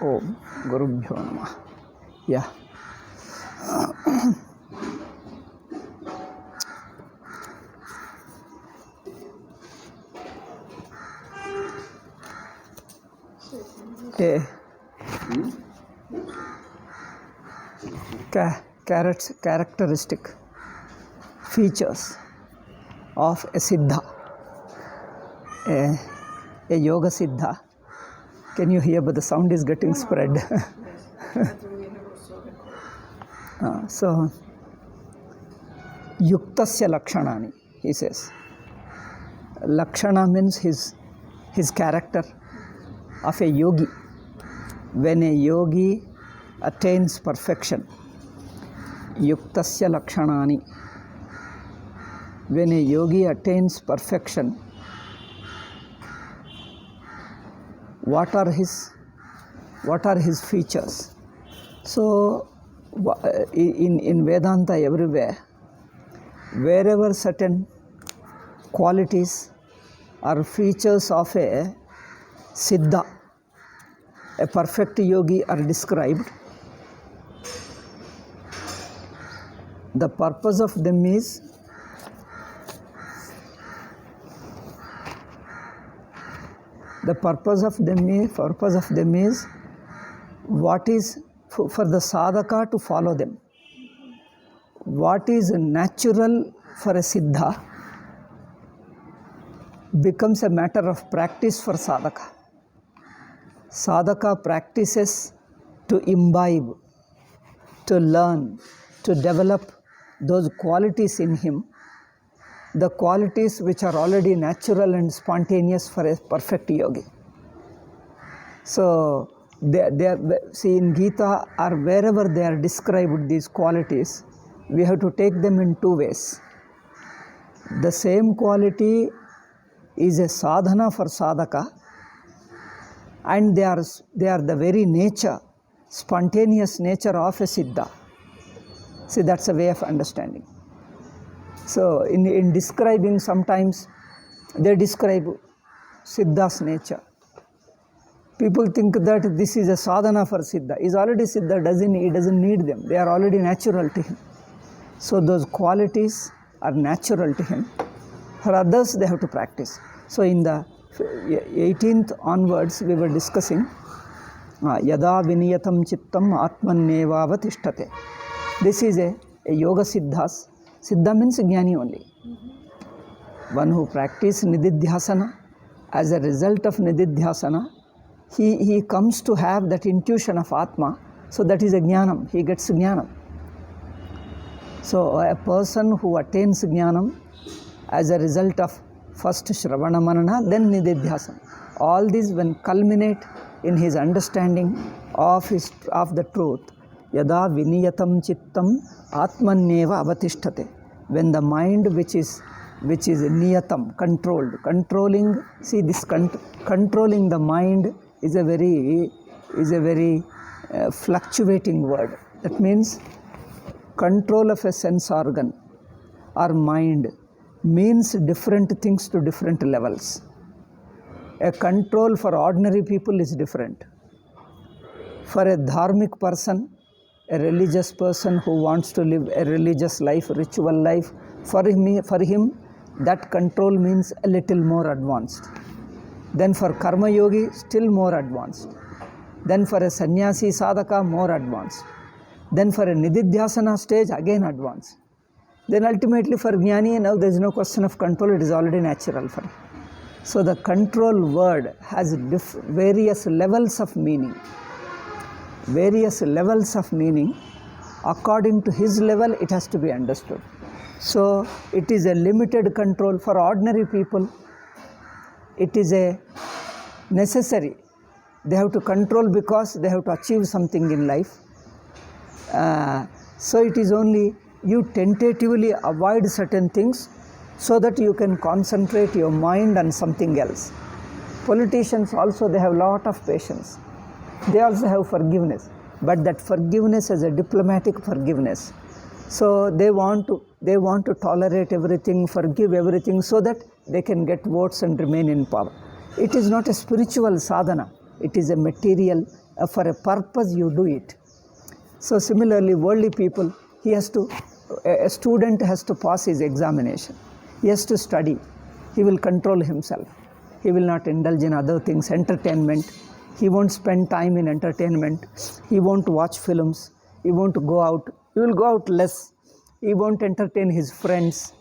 Om Gurubhyo Namah. Yeah. Characteristic features of a siddha, a yoga siddha. Can you hear? But the sound is getting spread. So, yuktasya lakshanani, he says. Lakshana means his character of a yogi. When a yogi attains perfection, yuktasya lakshanani. When a yogi attains perfection, what are his features? So, in Vedanta everywhere, wherever certain qualities or features of a siddha, a perfect yogi, are described, the purpose of them is what is for the sadhaka to follow them. What is natural for a siddha becomes a matter of practice for sadhaka. Sadhaka practices to imbibe, to learn, to develop those qualities in him, the qualities which are already natural and spontaneous for a perfect yogi. So, see, in Gita or wherever they are described, these qualities, we have to take them in two ways. The same quality is a sadhana for sadhaka, and they are the very nature, spontaneous nature of a siddha. See, that's a way of understanding. So, in describing, sometimes they describe siddha's nature. People think that this is a sadhana for siddha. He is already siddha, he doesn't need them. They are already natural to him. So, those qualities are natural to him. For others, they have to practice. So, in the 18th onwards, we were discussing Yada Viniyatam Chittam Atmaneva Vatishtate. This is a yoga siddhas. Siddha means jnani only. One who practices nididhyasana, as a result of nididhyasana, he comes to have that intuition of Atma. So that is a jnanam. He gets jnanam. So a person who attains jnanam as a result of first Shravana Manana, then nididhyasana. All these when culminate in his understanding of the truth. Yada viniyatam chittam atmanneva avatishtate. When the mind which is niyatam, controlling, see this controlling the mind is a very fluctuating word. That means control of a sense organ or mind means different things to different levels. A control for ordinary people is different. For a dharmic person, a religious person who wants to live a religious life, ritual life, for him that control means a little more advanced. Then for karma yogi, still more advanced. Then for a sannyasi sadhaka, more advanced. Then for a nididhyasana stage, again advanced. Then ultimately for jnani, now there is no question of control, it is already natural for him. So the control word has various levels of meaning. According to his level, it has to be understood. So it is a limited control for ordinary people. It is a necessary. They have to control because they have to achieve something in life. So it is only you tentatively avoid certain things so that you can concentrate your mind on something else. Politicians also, they have a lot of patience. They also have forgiveness, but that forgiveness is a diplomatic forgiveness. So they want to tolerate everything, forgive everything, so that they can get votes and remain in power. It is not a spiritual sadhana. It is a material For a purpose you do it. So similarly, worldly people, a student has to pass his examination. He has to study. He will control himself. He will not indulge in other things, entertainment. He won't spend time in entertainment. He won't watch films. He won't go out. He will go out less. He won't entertain his friends.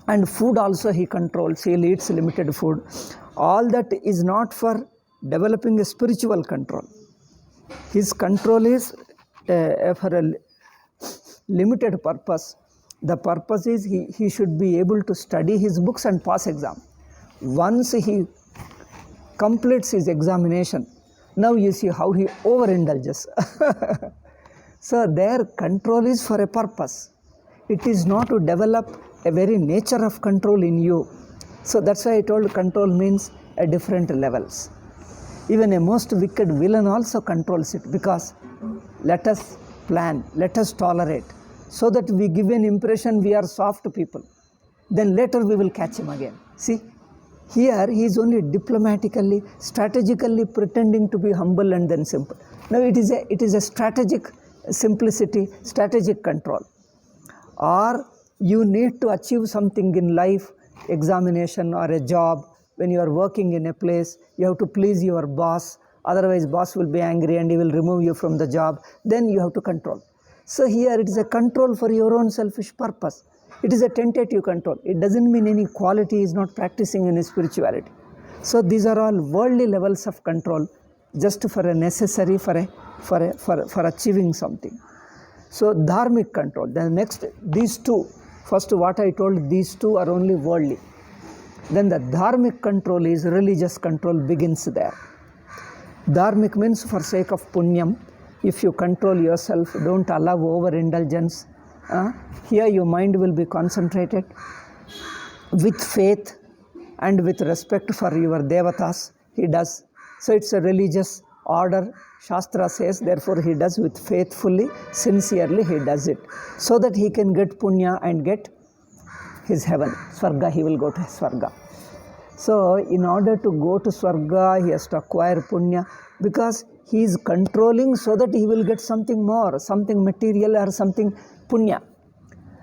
And food also he controls. He eats limited food. All that is not for developing a spiritual control. His control is for a limited purpose. The purpose is he should be able to study his books and pass exam. Once he completes his examination, now you see how he overindulges. So their control is for a purpose. It is not to develop a very nature of control in you. So that's why I told control means at different levels. Even a most wicked villain also controls it, because let us plan, let us tolerate, so that we give an impression we are soft people. Then later we will catch him again. See, here he is only diplomatically, strategically pretending to be humble and then simple. Now it is a strategic simplicity, strategic control. Or you need to achieve something in life, examination or a job. When you are working in a place, you have to please your boss. Otherwise, boss will be angry and he will remove you from the job. Then you have to control. So here it is a control for your own selfish purpose. It is a tentative control. It doesn't mean any quality is not practicing any spirituality. So these are all worldly levels of control, just for a necessary for achieving something. So dharmic control. Then next, these two. First, what I told, these two are only worldly. Then the dharmic control is religious control, begins there. Dharmic means for sake of punyam. If you control yourself, don't allow overindulgence. Here your mind will be concentrated with faith and with respect for your devatas. He does. So it's a religious order. Shastra says, therefore he does with faithfully, sincerely he does it. So that he can get punya and get his heaven. Swarga, he will go to Swarga. So in order to go to Swarga, he has to acquire punya, because he is controlling so that he will get something more, something material or something punya.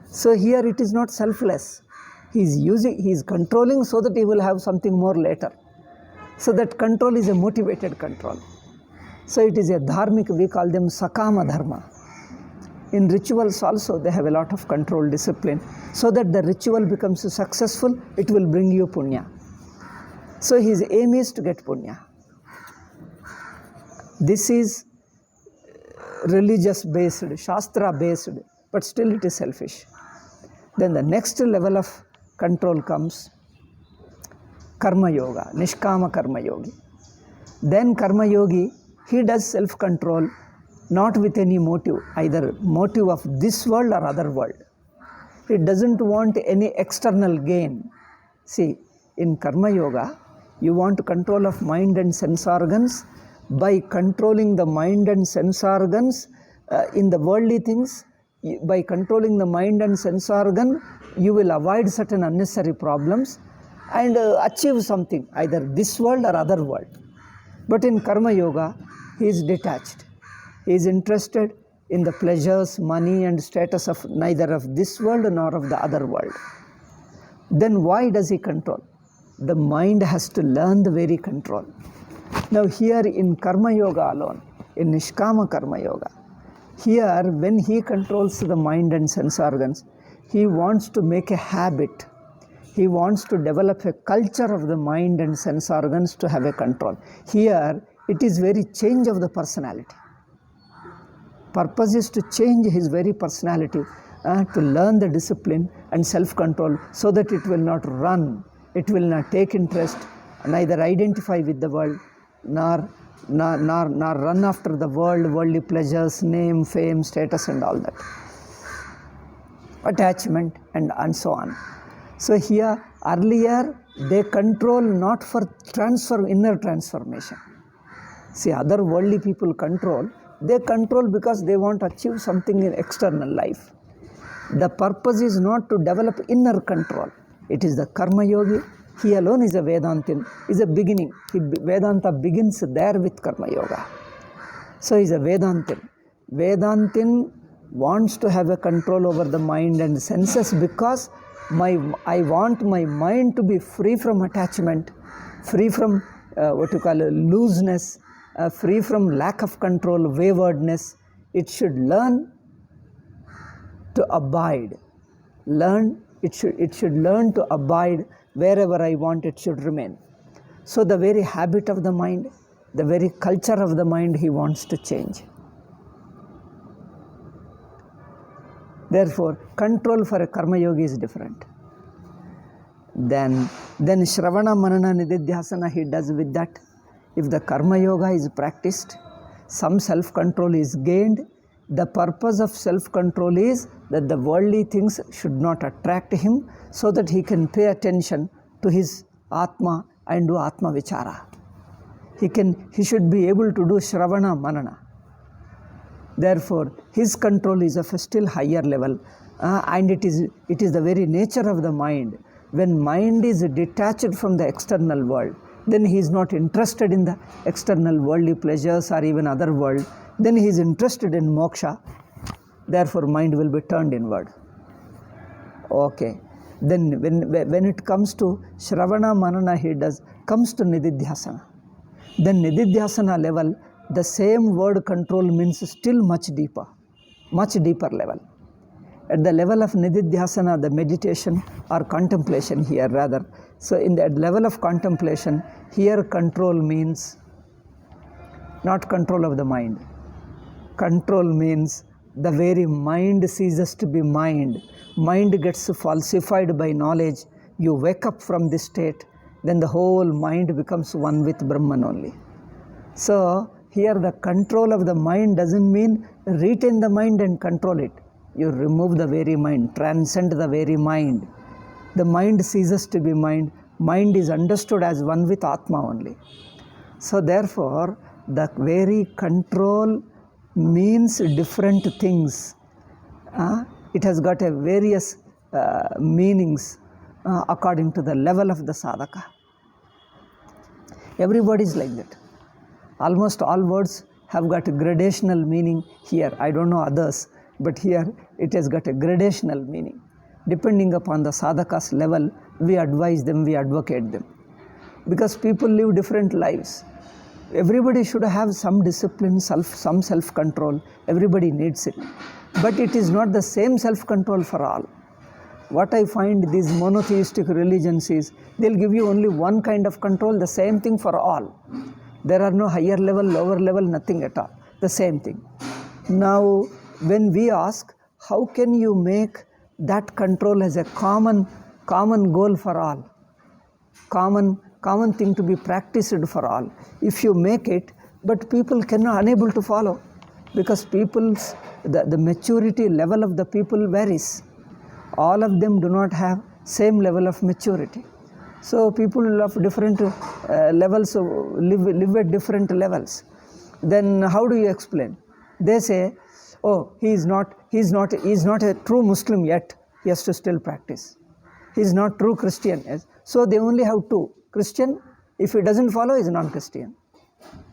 So here it is not selfless. He is controlling so that he will have something more later. So that control is a motivated control. So it is a dharmic, we call them sakama dharma. In rituals also they have a lot of control discipline. So that the ritual becomes successful, it will bring you punya. So his aim is to get punya. This is religious based, shastra based, but still it is selfish. Then the next level of control comes karma yoga, nishkama karma yogi. Then karma yogi, he does self-control not with any motive, either motive of this world or other world. He doesn't want any external gain. See, in karma yoga, you want control of mind and sense organs. By controlling the mind and sense organs in the worldly things, by controlling the mind and sense organ, you will avoid certain unnecessary problems and achieve something, either this world or other world. But in karma yoga, he is detached. He is interested in the pleasures, money and status of neither of this world nor of the other world. Then why does he control? The mind has to learn the very control. Now here in karma yoga alone, in nishkama karma yoga, here when he controls the mind and sense organs, he wants to make a habit. He wants to develop a culture of the mind and sense organs to have a control. Here it is very change of the personality. Purpose is to change his very personality, to learn the discipline and self-control so that it will not run, it will not take interest, neither identify with the world, nor run after the world, worldly pleasures, name, fame, status and all that. Attachment and so on. So here, earlier, they control not for inner transformation. See, other worldly people control, they control because they want to achieve something in external life. The purpose is not to develop inner control. It is the karma yogi He alone is a Vedantin, is a beginning. Vedanta begins there with Karma Yoga. So he's a Vedantin. Vedantin wants to have a control over the mind and senses because I want my mind to be free from attachment, free from looseness, free from lack of control, waywardness. It should learn to abide. It should learn to abide wherever I want it should remain. So the very habit of the mind, the very culture of the mind he wants to change. Therefore, control for a karma yogi is different. Then Shravana, Manana, Nididhyasana he does with that. If the karma yoga is practiced, some self-control is gained. The purpose of self-control is that the worldly things should not attract him so that he can pay attention to his Atma and do Atma Vichara. He should be able to do Shravana, Manana. Therefore, his control is of a still higher level, and it is the very nature of the mind. When mind is detached from the external world, then he is not interested in the external worldly pleasures or even other world. Then he is interested in moksha. Therefore, mind will be turned inward. Okay. Then when it comes to Shravana, Manana, comes to Nididhyasana. Then Nididhyasana level, the same word control means still much deeper level. At the level of Nididhyasana, the meditation or contemplation here rather. So in that level of contemplation, here control means not control of the mind. Control means the very mind ceases to be mind. Mind gets falsified by knowledge. You wake up from this state, then the whole mind becomes one with Brahman only. So here the control of the mind doesn't mean retain the mind and control it. You remove the very mind, transcend the very mind. The mind ceases to be mind. Mind is understood as one with Atma only. So therefore, the very control means different things. It has got a various meanings according to the level of the sadhaka. Everybody is like that. Almost all words have got a gradational meaning here. I don't know others, but here it has got a gradational meaning. Depending upon the sadhaka's level, we advise them, we advocate them. Because people live different lives. Everybody should have some discipline, some self-control. Everybody needs it. But it is not the same self-control for all. What I find these monotheistic religions is, they'll give you only one kind of control, the same thing for all. There are no higher level, lower level, nothing at all. The same thing. Now, when we ask, how can you make that control as a common goal for all? Common thing to be practiced for all. If you make it, but people cannot unable to follow, because the maturity level of the people varies. All of them do not have same level of maturity. So people of different levels live at different levels. Then how do you explain? They say, oh, he is not a true Muslim yet. He has to still practice. He is not true Christian. So they only have two. Christian, if he doesn't follow, he is non-Christian.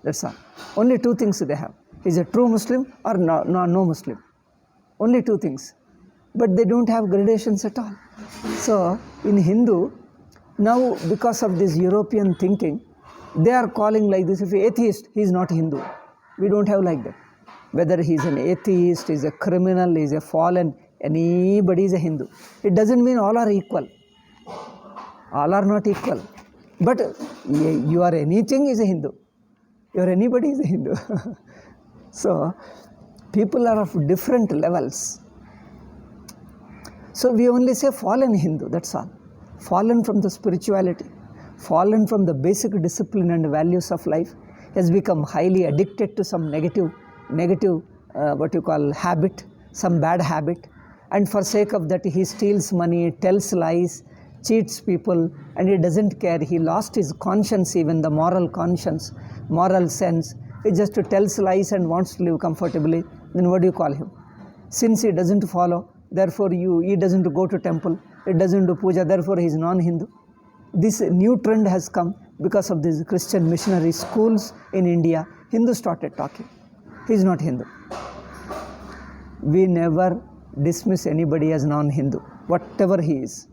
That's all. Only two things they have. He is a true Muslim or no Muslim. Only two things. But they don't have gradations at all. So in Hindu, now because of this European thinking, they are calling like this, if he is atheist, he is not Hindu. We don't have like that. Whether he is an atheist, he is a criminal, he is a fallen, anybody is a Hindu. It doesn't mean all are equal. All are not equal. But you are anything is a Hindu. You are anybody is a Hindu. So people are of different levels. So we only say fallen Hindu, that's all. Fallen from the spirituality, fallen from the basic discipline and values of life, has become highly addicted to some negative habit, some bad habit, and for sake of that he steals money, tells lies, cheats people, and he doesn't care. He lost his conscience, even the moral conscience, moral sense. He just tells lies and wants to live comfortably. Then what do you call him? Since he doesn't follow, therefore he doesn't go to temple, he doesn't do puja, therefore he is non-Hindu. this new trend has come because of these Christian missionary schools in India. Hindus started talking. He is not Hindu. We never dismiss anybody as non-Hindu, whatever he is.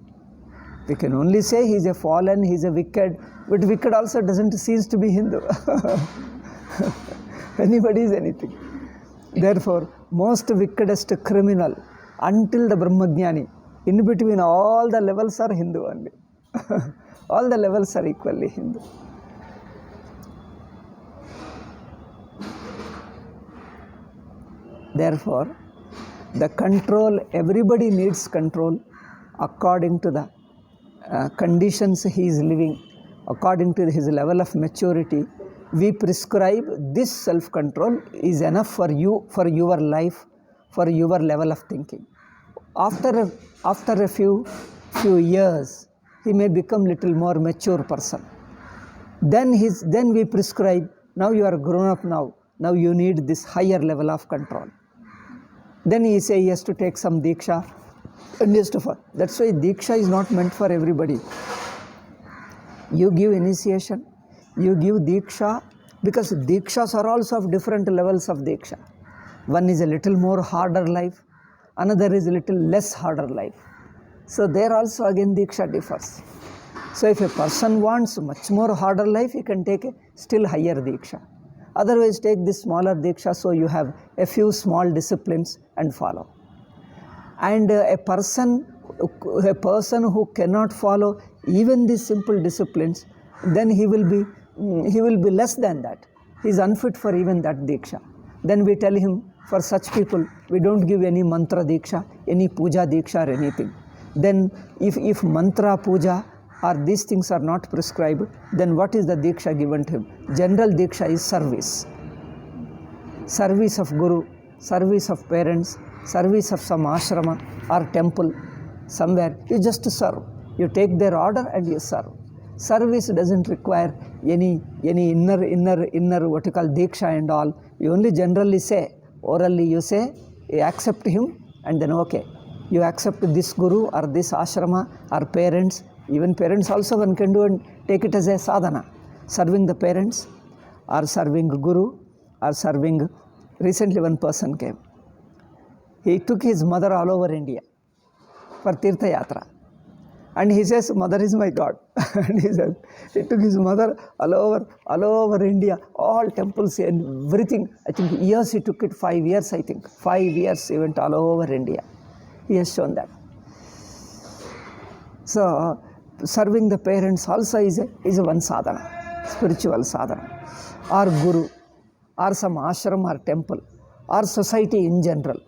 We can only say he is a fallen, he is a wicked, but wicked also doesn't cease to be Hindu. Anybody is anything. Therefore, most wickedest criminal until the Brahmajnani, in between all the levels are Hindu only. All the levels are equally Hindu. Therefore, the control, everybody needs control according to the conditions he is living, according to his level of maturity. We prescribe this self-control is enough for you, for your life, for your level of thinking. After a few years, he may become little more mature person. Then we prescribe, now you are grown up now you need this higher level of control. Then he say he has to take some Diksha, and he has to follow. That's why Diksha is not meant for everybody. You give initiation, you give Diksha, because Dikshas are also of different levels of Diksha. One is a little more harder life, another is a little less harder life. So there also again Diksha differs. So if a person wants much more harder life, he can take a still higher Diksha. Otherwise take this smaller Diksha, so you have a few small disciplines and follow. And a person who cannot follow even these simple disciplines, then he will be less than that. He is unfit for even that Diksha. Then we tell him, for such people, we don't give any mantra Diksha, any puja Diksha or anything. Then if mantra, puja or these things are not prescribed, then what is the Diksha given to him? General Diksha is service. Service of Guru, service of parents, service of some ashrama or temple, somewhere. You just serve. You take their order and you serve. Service doesn't require any inner what you call Diksha and all. You only generally say, orally you say, you accept him, and then okay. You accept this Guru or this ashrama or parents. Even parents also one can do and take it as a sadhana. Serving the parents or serving Guru or serving. Recently one person came. He took his mother all over India for Tirtha Yatra. And he says, mother is my God. And he said, he took his mother all over India, all temples and everything. I think years he took it, 5 years I think. 5 years he went all over India. He has shown that. So, serving the parents also is a one sadhana, spiritual sadhana. Or Guru, or some ashram or temple, or society in general.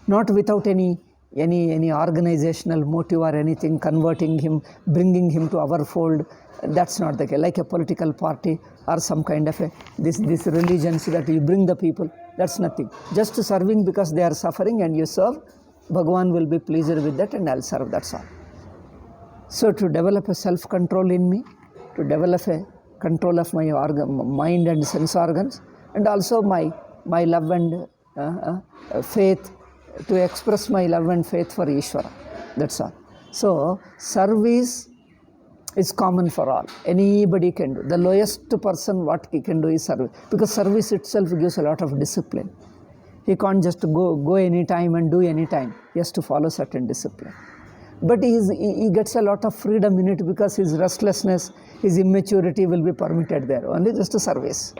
Not without any organizational motive or anything, converting him, bringing him to our fold. That's not the case. Like a political party or some kind of this religion, so that you bring the people. That's nothing. Just serving because they are suffering and you serve. Bhagavan will be pleased with that and I'll serve, that's all. So to develop a self-control in me, to develop a control of my mind and sense organs, and also my love and faith, to express my love and faith for Ishvara, that's all. So service is common for all. Anybody can do. The lowest person what he can do is service, because service itself gives a lot of discipline. He can't just go anytime and do anytime. He has to follow certain discipline. But he gets a lot of freedom in it, because his restlessness, his immaturity will be permitted there. Only just a service.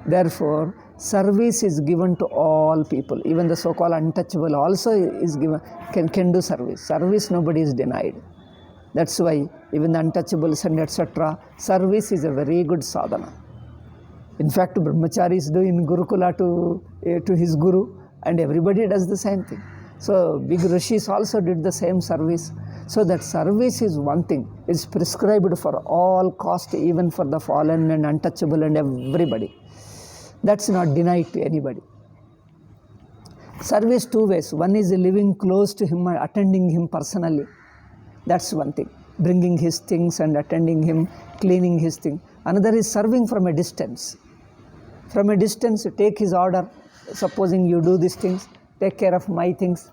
Therefore, service is given to all people. Even the so-called untouchable also is given, can do service. Service nobody is denied. That's why even the untouchables and etc. Service is a very good sadhana. In fact, brahmacharis do in Gurukula to his guru, and everybody does the same thing. So big rishis also did the same service. So that service is one thing. It's prescribed for all caste, even for the fallen and untouchable and everybody. That's not denied to anybody. Service two ways. One is living close to him and attending him personally. That's one thing. Bringing his things and attending him, cleaning his thing. Another is serving from a distance. From a distance, take his order. Supposing you do these things, take care of my things.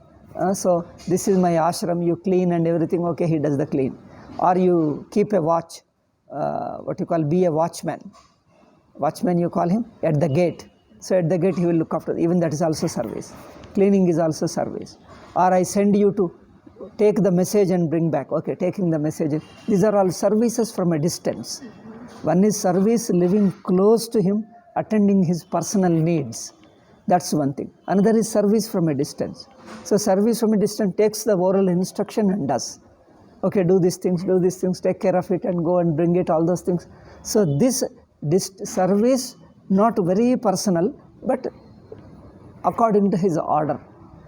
So this is my ashram, you clean and everything, okay, he does the clean. or you keep a watch, what you call, be a watchman. Watchman you call him, at the gate. So at the gate he will look after, even that is also service. Cleaning is also service. Or I send you to take the message and bring back. Okay, taking the message. These are all services from a distance. One is service, living close to him, attending his personal needs. That's one thing. Another is service from a distance. So service from a distance takes the oral instruction and does. Okay, do these things, take care of it and go and bring it, all those things. So this service, not very personal, but according to his order.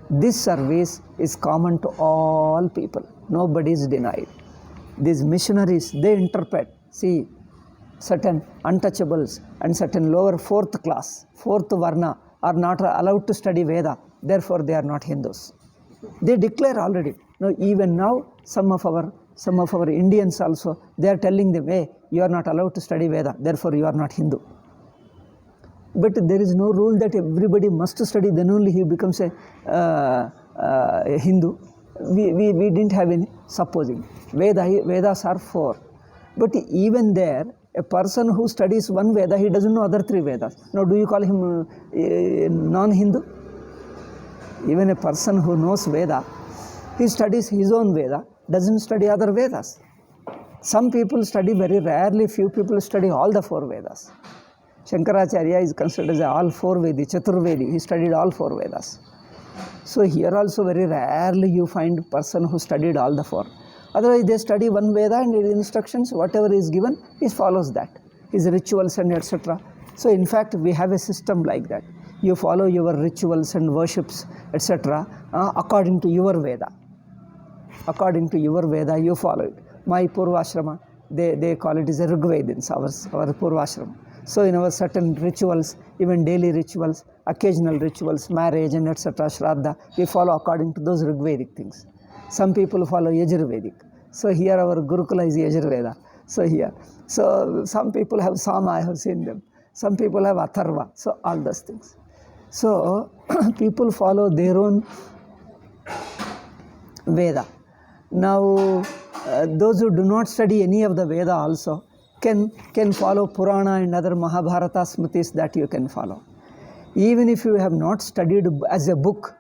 This service is common to all people. Nobody is denied. These missionaries, they interpret. See, certain untouchables and certain lower fourth class, fourth varna are not allowed to study Veda. Therefore, they are not Hindus. They declare already. Now, even now, some of our Indians also, they are telling them, hey, you are not allowed to study Veda. Therefore, you are not Hindu. But there is no rule that everybody must study, then only he becomes a Hindu. We didn't have any supposing. Vedas are 4. But even there, a person who studies one Veda, he doesn't know other 3 Vedas. Now, do you call him non-Hindu? Even a person who knows Veda, he studies his own Veda, doesn't study other Vedas. Some people study very rarely, few people study all the 4 Vedas. Shankaracharya is considered as all 4 Vedi, Chaturvedi. He studied all 4 Vedas. So here also very rarely you find a person who studied all the 4. Otherwise they study one Veda and his instructions, whatever is given, he follows that. His rituals and etc. So in fact we have a system like that. You follow your rituals and worships etc. According to your Veda. According to your Veda you follow it. My Purvashrama, they call it as a Rigvedins, our Purvashrama. So in our certain rituals, even daily rituals, occasional rituals, marriage and etc., Shraddha, we follow according to those Rigvedic things. Some people follow Yajurvedic. So here our Gurukula is Yajurveda. So here. So some people have Sama, I have seen them. Some people have Atharva. So all those things. So people follow their own Veda. Now those who do not study any of the Veda also can follow Purana and other Mahabharata Smritis that you can follow. Even if you have not studied as a book,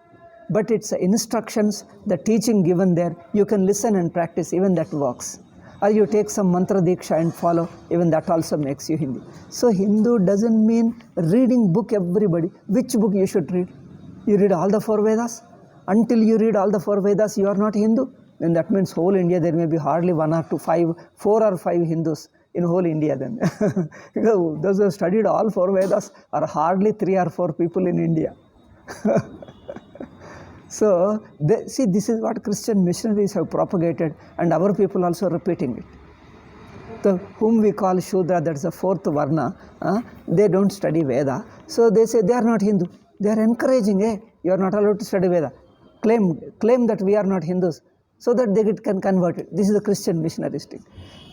but it's instructions, the teaching given there, you can listen and practice, even that works. Or you take some mantra diksha and follow, even that also makes you Hindu. So Hindu doesn't mean reading book everybody. Which book you should read? You read all the 4 Vedas? Until you read all the 4 Vedas, you are not Hindu. Then that means whole India, there may be hardly 1 or 2, 5, 4 or 5 Hindus in whole India then. Those who have studied all 4 Vedas are hardly 3 or 4 people in India. So, see, this is what Christian missionaries have propagated, and our people also repeating it. The whom we call Shudra, that's the 4th Varna, they don't study Veda. So they say they are not Hindu. They are encouraging, hey, you are not allowed to study Veda. Claim that we are not Hindus, so that they can convert it. This is the Christian missionaristic.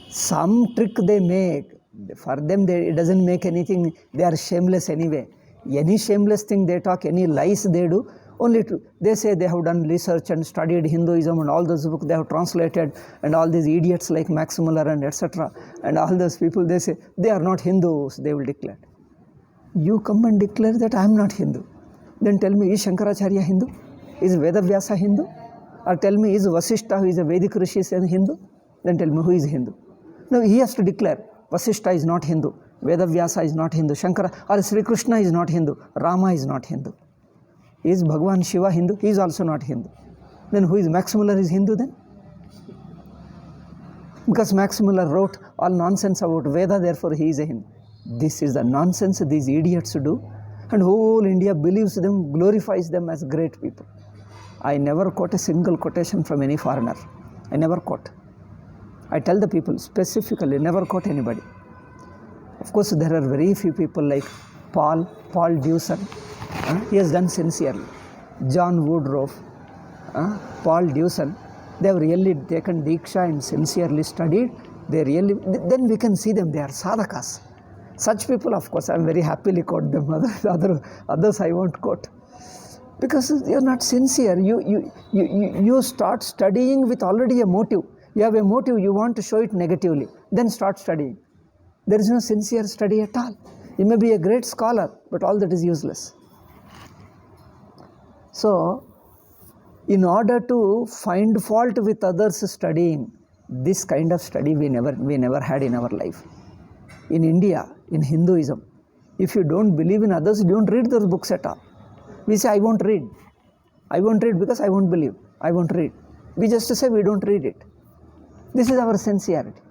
Some trick they make, for them it doesn't make anything, they are shameless anyway. Any shameless thing they talk, any lies they do, only to, they say they have done research and studied Hinduism and all those books they have translated, and all these idiots like Max Muller and etc. And all those people, they say they are not Hindus, they will declare. You come and declare that I am not Hindu. Then tell me, is Shankaracharya Hindu? Is Vedavyasa Hindu? Or tell me, is Vasishtha, who is a Vedic Rishi, Hindu? Then tell me, who is Hindu? No, he has to declare, Vasishtha is not Hindu, Vedavyasa is not Hindu, Shankara or Sri Krishna is not Hindu, Rama is not Hindu. Is Bhagavan Shiva Hindu? He is also not Hindu. Then who is Max Muller is Hindu then? Because Max Muller wrote all nonsense about Veda, therefore he is a Hindu. This is the nonsense these idiots do, and whole India believes them, glorifies them as great people. I never quote a single quotation from any foreigner. I never quote. I tell the people specifically, never quote anybody. Of course, there are very few people like Paul Dewson. He has done sincerely. John Woodruff, Paul Dewson, they have really taken Diksha and sincerely studied. They really, then we can see them, they are sadhakas. Such people, of course, I am very happily quote them. Others I won't quote. Because you are not sincere. You start studying with already a motive. You have a motive, you want to show it negatively, then start studying. There is no sincere study at all. You may be a great scholar, but all that is useless. So, in order to find fault with others studying, this kind of study we never had in our life. In India, in Hinduism, if you don't believe in others, you don't read those books at all. We say, I won't read. I won't read because I won't believe. I won't read. We just say we don't read it. This is our sincerity.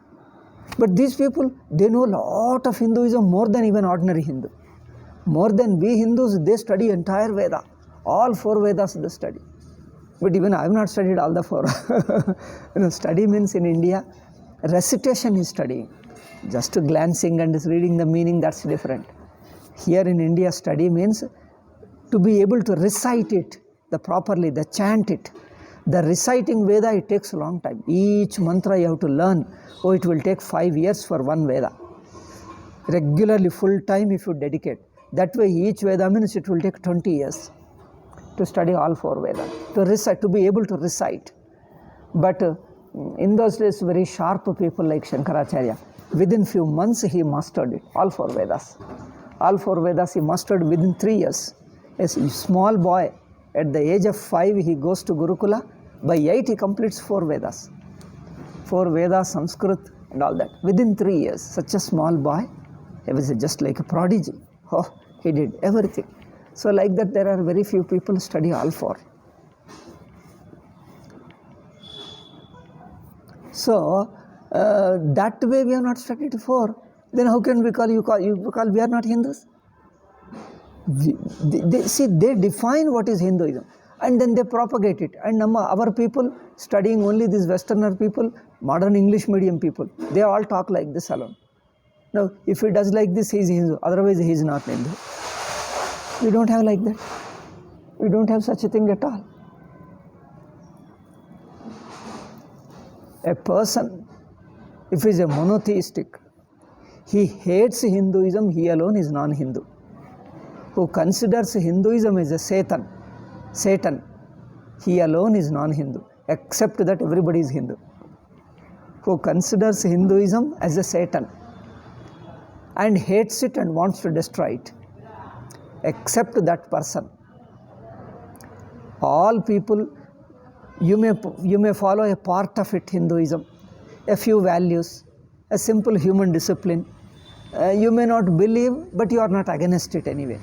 But these people, they know a lot of Hinduism more than even ordinary Hindu. More than we Hindus, they study entire Veda. All 4 Vedas they study. But even I have not studied all the 4. Study means in India, recitation is studying. Just glancing and reading the meaning, that's different. Here in India, study means to be able to recite it properly, chant it. The reciting Veda, it takes a long time. Each mantra you have to learn. Oh, it will take 5 years for one Veda. Regularly, full time if you dedicate. That way, each Veda means it will take 20 years to study all 4 Vedas, to recite, to be able to recite. But in those days, very sharp people like Shankaracharya, within few months he mastered it, all 4 Vedas. All 4 Vedas he mastered within 3 years. A small boy, at the age of 5, he goes to Gurukula. By 8, he completes 4 Vedas. 4 Vedas, Sanskrit, and all that. Within 3 years, such a small boy, he was just like a prodigy. Oh, he did everything. So like that, there are very few people who study all 4. So, that way we have not studied 4. Then how can we call we are not Hindus? They define what is Hinduism and then they propagate it. And our people studying only these Westerner people, modern English medium people, they all talk like this alone. Now, if he does like this, he is Hindu. Otherwise, he is not Hindu. We don't have like that. We don't have such a thing at all. A person, if he is a monotheistic, he hates Hinduism, he alone is non-Hindu. Who considers Hinduism as a Satan, he alone is non-Hindu. Except that everybody is Hindu. Who considers Hinduism as a Satan and hates it and wants to destroy it, except that person. All people, you may follow a part of it, Hinduism, a few values, a simple human discipline. You may not believe, but you are not against it anyway.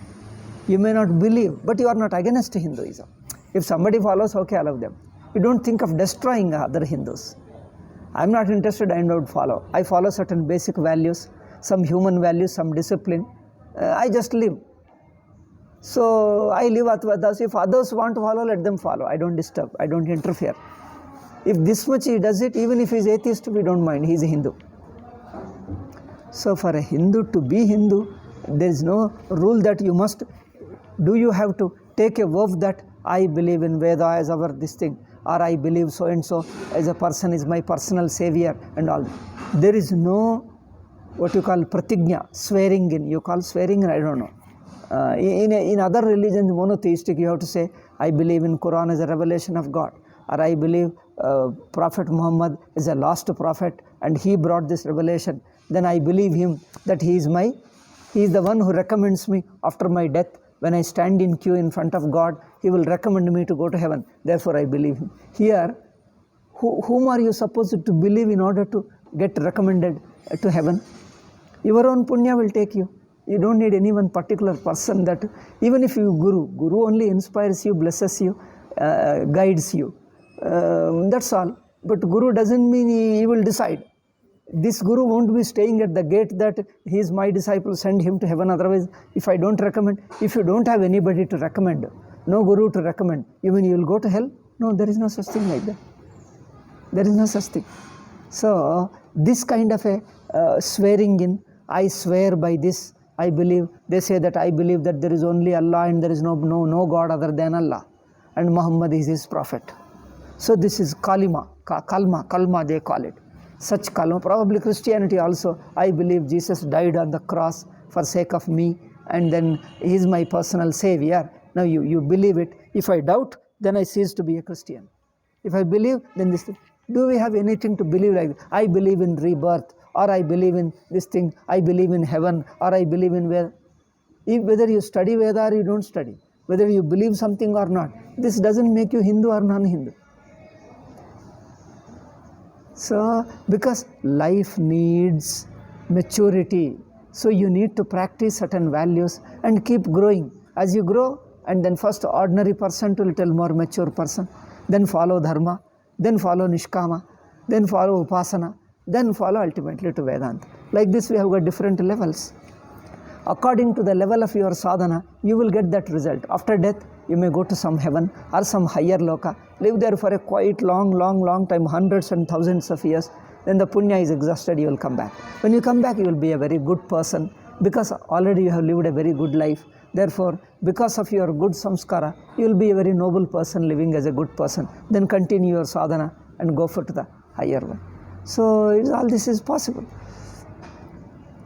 You may not believe, but you are not against Hinduism. If somebody follows, okay, I love them. You don't think of destroying other Hindus. I'm not interested, I don't follow. I follow certain basic values, some human values, some discipline. I just live. So I live Atvadas. If others want to follow, let them follow. I don't disturb, I don't interfere. If this much he does it, even if he is atheist, we don't mind, he is a Hindu. So for a Hindu to be Hindu, there is no rule that you must, do you have to take a vow that I believe in Veda as our this thing, or I believe so and so as a person is my personal savior and all. There is no what you call pratigna, swearing in. You call swearing in, I don't know. In other religions, monotheistic, you have to say, I believe in Quran as a revelation of God, or I believe Prophet Muhammad is a last prophet and he brought this revelation. Then I believe him that he is the one who recommends me after my death. When I stand in queue in front of God, he will recommend me to go to heaven. Therefore, I believe him. Here, whom are you supposed to believe in order to get recommended to heaven? Your own punya will take you. You don't need any one particular person that, even if you Guru only inspires you, blesses you, guides you. That's all. But Guru doesn't mean he will decide. This Guru won't be staying at the gate that he is my disciple, send him to heaven. Otherwise, if I don't recommend, if you don't have anybody to recommend, no Guru to recommend, even you will go to hell? No, there is no such thing like that. There is no such thing. So, this kind of a swearing in, I swear by this, I believe, they say that I believe that there is only Allah and there is no God other than Allah. And Muhammad is his prophet. So this is kalma they call it. Such kalma, probably Christianity also, I believe Jesus died on the cross for sake of me and then he is my personal savior. Now you believe it. If I doubt, then I cease to be a Christian. If I believe, then this thing. Do we have anything to believe like, I believe in rebirth, or I believe in this thing, I believe in heaven, or I believe in where? Whether you study Veda or you don't study, whether you believe something or not, this doesn't make you Hindu or non-Hindu. So, because life needs maturity, so you need to practice certain values and keep growing. As you grow, and then first ordinary person to little more mature person, then follow dharma, then follow nishkama, then follow upasana, then follow ultimately to Vedanta. Like this we have got different levels. According to the level of your sadhana, you will get that result. After death, you may go to some heaven or some higher loka, live there for a quite long time, hundreds and thousands of years. Then the punya is exhausted, you will come back. When you come back, you will be a very good person because already you have lived a very good life. Therefore, because of your good samskara, you will be a very noble person living as a good person. Then continue your sadhana and go for to the higher one. So all this is possible.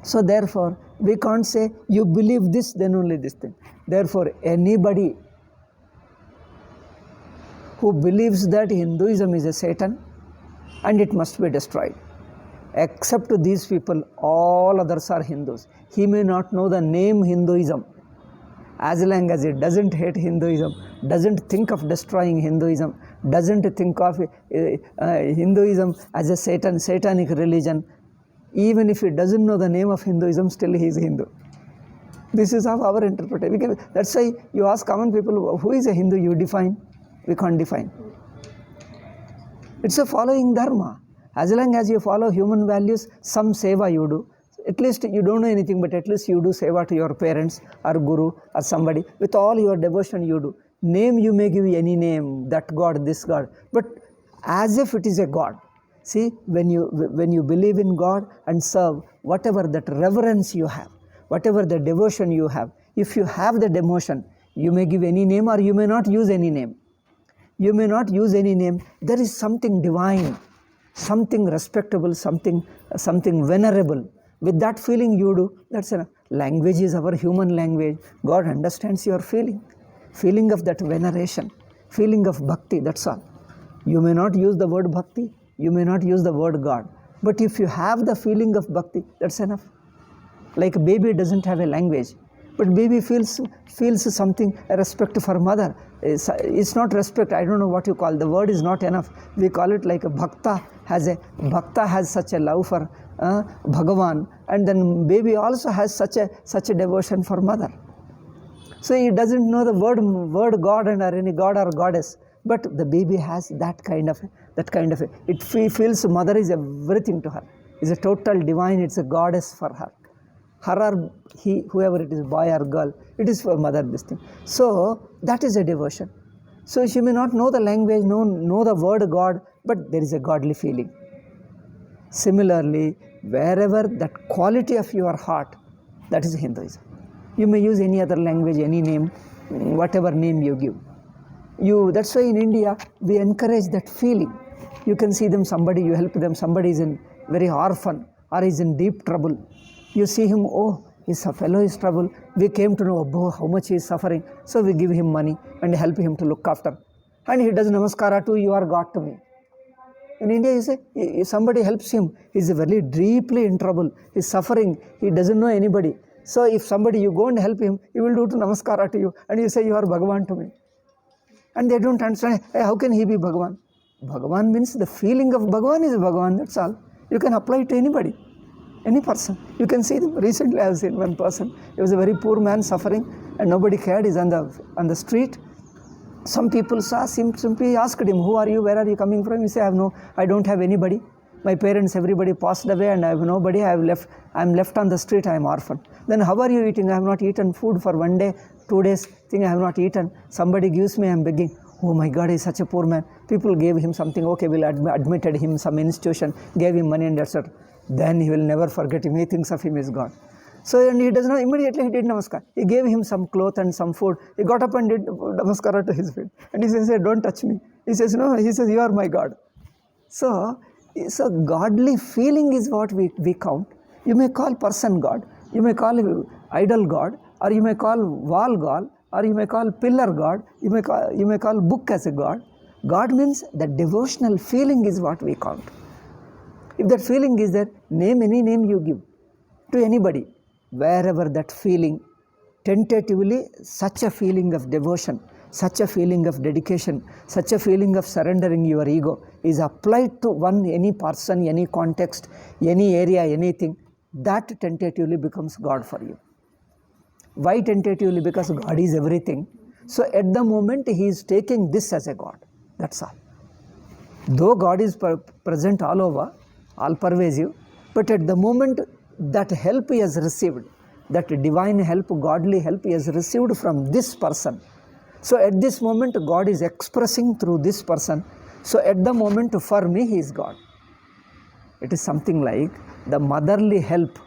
So therefore, we can't say you believe this, then only this thing. Therefore, anybody who believes that Hinduism is a Satan and it must be destroyed, except to these people, all others are Hindus. He may not know the name Hinduism. As long as he doesn't hate Hinduism, doesn't think of destroying Hinduism, doesn't think of Hinduism as a satanic religion, even if he doesn't know the name of Hinduism, still he is Hindu. This is how our interpretation. That's why you ask common people, who is a Hindu? You define. We can't define. It's a following dharma. As long as you follow human values, some seva you do. At least you don't know anything, but at least you do seva to your parents or guru or somebody. With all your devotion you do. Name you may give any name, that God, this God, but as if it is a God. See, when you believe in God and serve, whatever that reverence you have, whatever the devotion you have, if you have the devotion, you may give any name or you may not use any name. You may not use any name. There is something divine, something respectable, something venerable. With that feeling you do, that's enough. Language is our human language. God understands your feeling of that veneration, feeling of bhakti, that's all. You may not use the word bhakti, you may not use the word God, but if you have the feeling of bhakti, that's enough. Like a baby doesn't have a language, but baby feels something, a respect for mother. It's not respect, I don't know what you call, the word is not enough. We call it like a bhakta has such a love for Bhagavan, and then baby also has such a devotion for mother. So he doesn't know the word God and or any god or goddess, but the baby has that kind of it feels mother is everything to her. It's a total divine, it's a goddess for her. Her or he, whoever it is, boy or girl, it is for mother, this thing. So that is a devotion. So she may not know the language, know the word God, but there is a godly feeling. Similarly, wherever that quality of your heart, that is Hinduism. You may use any other language, any name, whatever name you give. That's why in India, we encourage that feeling. You can see them, somebody, you help them, somebody is in very orphan or is in deep trouble. You see him, oh, his fellow is trouble. We came to know how much he is suffering. So we give him money and help him to look after. And he does namaskara to you are God to me. In India, you say, if somebody helps him, he is very deeply in trouble. He is suffering. He doesn't know anybody. So if somebody, you go and help him, he will do to namaskara to you. And you say, you are Bhagavan to me. And they don't understand, hey, how can he be Bhagavan? Bhagavan means the feeling of Bhagavan is Bhagavan, that's all. You can apply it to anybody, any person. You can see them. Recently I have seen one person. He was a very poor man suffering and nobody cared. He's on the street. Some people simply asked him, who are you? Where are you coming from? He said, I don't have anybody. My parents, everybody passed away and I have nobody. I'm left on the street. I am orphan. Then how are you eating? I have not eaten food for 1 day, 2 days. I have not eaten. Somebody gives me, I am begging. Oh my God, he's such a poor man. People gave him something. Okay, we'll admitted him some institution, gave him money and etc. Then he will never forget him. He thinks of him as God. So, and he does not, immediately he did namaskar. He gave him some cloth and some food. He got up and did namaskara to his feet. And he says, hey, don't touch me. He says, no, he says, you are my God. So godly feeling is what we count. You may call person God. You may call idol God, or you may call wall God, or you may call pillar God. You may call book as a God. God means the devotional feeling is what we count. If that feeling is there, name any name you give to anybody, wherever that feeling, tentatively, such a feeling of devotion, such a feeling of dedication, such a feeling of surrendering your ego is applied to any person, any context, any area, anything, that tentatively becomes God for you. Why tentatively? Because God is everything. So at the moment he is taking this as a God. That's all. Though God is present all over, all pervasive, but at the moment that help he has received, that divine help, godly help he has received from this person. So at this moment God is expressing through this person. So at the moment for me he is God. It is something like the motherly help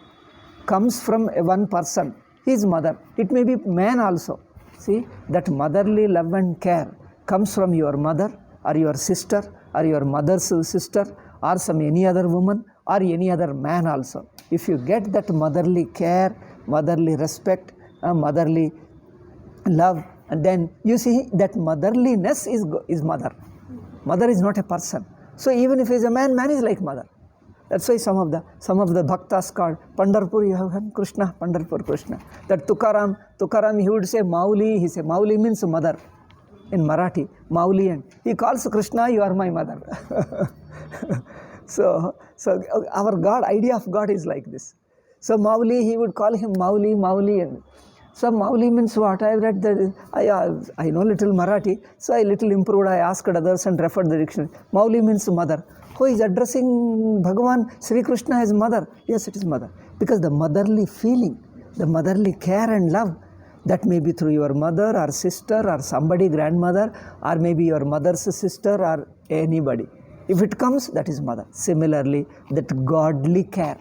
comes from one person, his mother. It may be man also. See, that motherly love and care comes from your mother or your sister or your mother's sister or any other woman or any other man also. If you get that motherly care, motherly respect, motherly love, and then you see that motherliness is mother. Mother is not a person. So even if he is a man, man is like mother. That's why some of the bhaktas called Pandharpur, you have heard Krishna, Pandharpur Krishna. That Tukaram, he would say Mauli, he say Mauli means mother in Marathi, Mauli, and he calls Krishna, you are my mother. So our God, idea of God is like this. So Mauli, he would call him Mauli, and so Mauli means what? I read that, I know little Marathi, so I little improved, I asked others and referred the dictionary. Mauli means mother. Who is addressing Bhagavan, Sri Krishna as mother? Yes, it is mother. Because the motherly feeling, the motherly care and love, that may be through your mother or sister or somebody, grandmother, or maybe your mother's sister or anybody. If it comes, that is mother. Similarly, that godly care,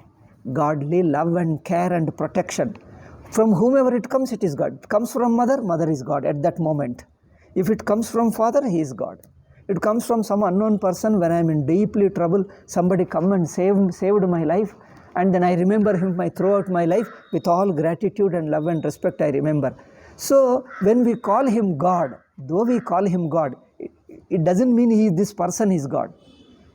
godly love and care and protection, from whomever it comes, it is God. It comes from mother, mother is God at that moment. If it comes from father, he is God. It comes from some unknown person. When I am in deeply trouble, somebody come and saved my life, and then I remember him throughout my life with all gratitude and love and respect, I remember. So when we call him God, though we call him God, it doesn't mean this person is God.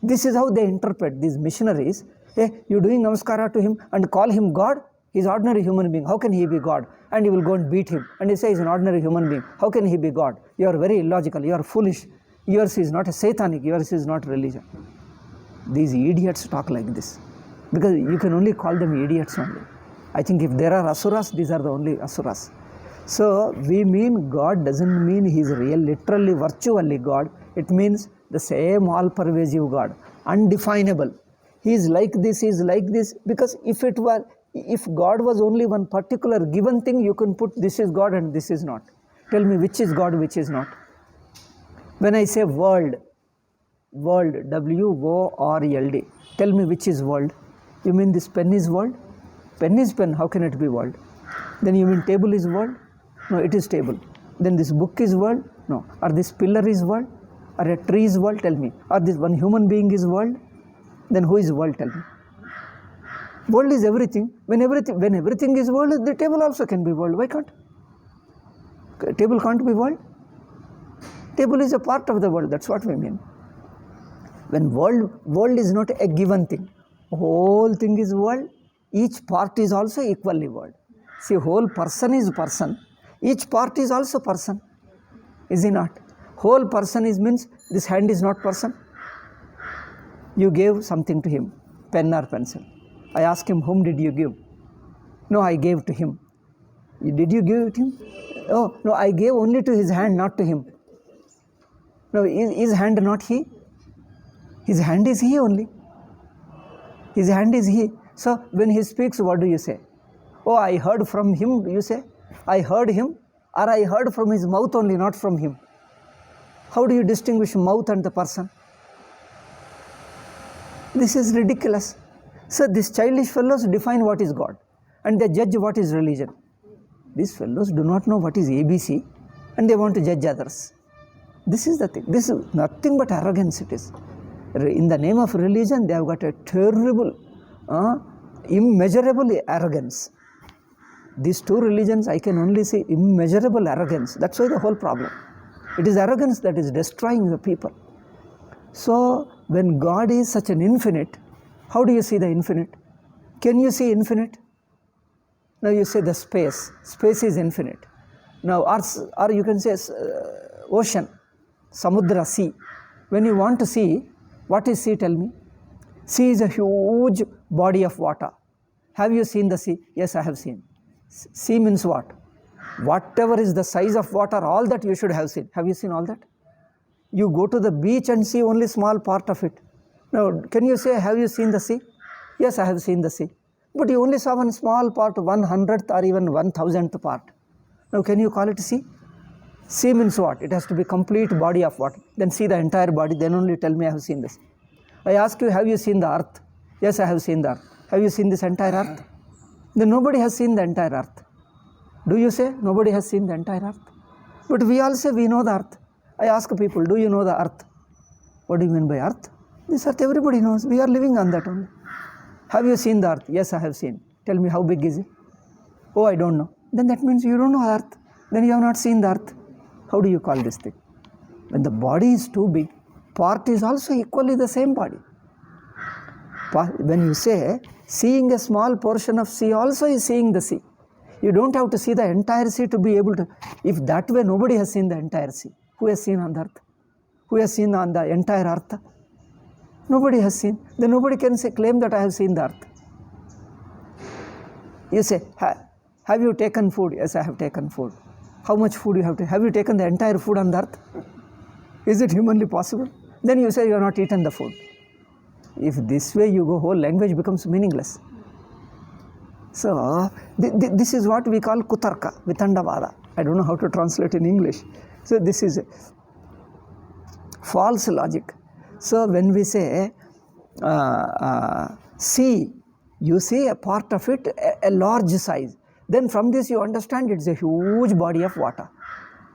This is how they interpret, these missionaries. Hey, you doing namaskara to him and call him God? He's ordinary human being. How can he be God? And you will go and beat him. And you say he's an ordinary human being. How can he be God? You are very illogical. You are foolish. Yours is not a satanic. Yours is not religion. These idiots talk like this. Because you can only call them idiots only. I think if there are asuras, these are the only asuras. So we mean God doesn't mean he's real, literally, virtually God. It means the same all-pervasive God, undefinable. He is like this, he is like this. Because if God was only one particular given thing, you can put this is God and this is not. Tell me which is God, which is not. When I say world, W-O-R-L-D, tell me which is world. You mean this pen is world? Pen is pen, how can it be world? Then you mean table is world? No, it is table. Then this book is world? No. Or this pillar is world? Or a tree is world? Tell me. Or this one human being is world? Then who is world? Tell me. World is everything. When everything is world, the table also can be world. Why can't? Table can't be world? Table is a part of the world. That's what we mean. When world is not a given thing. Whole thing is world. Each part is also equally world. See, whole person is person. Each part is also person. Is he not? Whole person means this hand is not person. You gave something to him, pen or pencil. I asked him, whom did you give? No, I gave to him. Did you give it to him? Oh, no, I gave only to his hand, not to him. No, is hand not he? His hand is he only. His hand is he. So when he speaks, what do you say? Oh, I heard from him, you say? I heard him, or I heard from his mouth only, not from him. How do you distinguish mouth and the person? This is ridiculous. So these childish fellows define what is God, and they judge what is religion. These fellows do not know what is ABC, and they want to judge others. This is the thing. This is nothing but arrogance it is. In the name of religion, they have got a terrible, immeasurable arrogance. These two religions, I can only say immeasurable arrogance. That's why the whole problem. It is arrogance that is destroying the people. So when God is such an infinite, how do you see the infinite? Can you see infinite? Now you say the space. Space is infinite. Now earth, or you can say ocean, samudra, sea. When you want to see, what is sea? Tell me. Sea is a huge body of water. Have you seen the sea? Yes, I have seen. Sea means what? Whatever is the size of water, all that you should have seen. Have you seen all that? You go to the beach and see only small part of it. Now, can you say, have you seen the sea? Yes, I have seen the sea. But you only saw one small part, 1/100th or even 1,000th part. Now, can you call it sea? Sea means what? It has to be complete body of water. Then see the entire body, then only tell me I have seen this. I ask you, have you seen the earth? Yes, I have seen the earth. Have you seen this entire earth? Then nobody has seen the entire earth. Do you say nobody has seen the entire earth? But we all say we know the earth. I ask people, do you know the earth? What do you mean by earth? This earth everybody knows. We are living on that only. Have you seen the earth? Yes, I have seen. Tell me how big is it? Oh, I don't know. Then that means you don't know earth. Then you have not seen the earth. How do you call this thing? When the body is too big, part is also equally the same body. When you say seeing a small portion of sea also is seeing the sea. You don't have to see the entire sea to be able to. If that way nobody has seen the entire sea. Who has seen on the earth? Who has seen on the entire earth? Nobody has seen. Then nobody can say, claim that I have seen the earth. You say, have you taken food? Yes, I have taken food. How much food you have taken? Have you taken the entire food on the earth? Is it humanly possible? Then you say you have not eaten the food. If this way you go, whole language becomes meaningless. So, this is what we call kutarka, vitandavada. I don't know how to translate in English. So, this is false logic. So, when we say, sea, you see a part of it, a large size. Then from this you understand it's a huge body of water.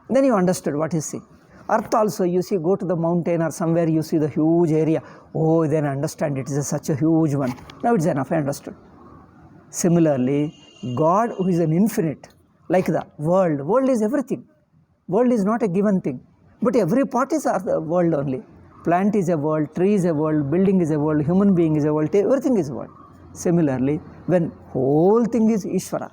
Then you understood what is sea. Earth also, you see, go to the mountain or somewhere, you see the huge area. Oh, then understand it is such a huge one. Now it's enough, I understood. Similarly, God, who is an infinite, like the world. World is everything. World is not a given thing. But every part is the world only. Plant is a world, tree is a world, building is a world, human being is a world, everything is a world. Similarly, when whole thing is Ishvara,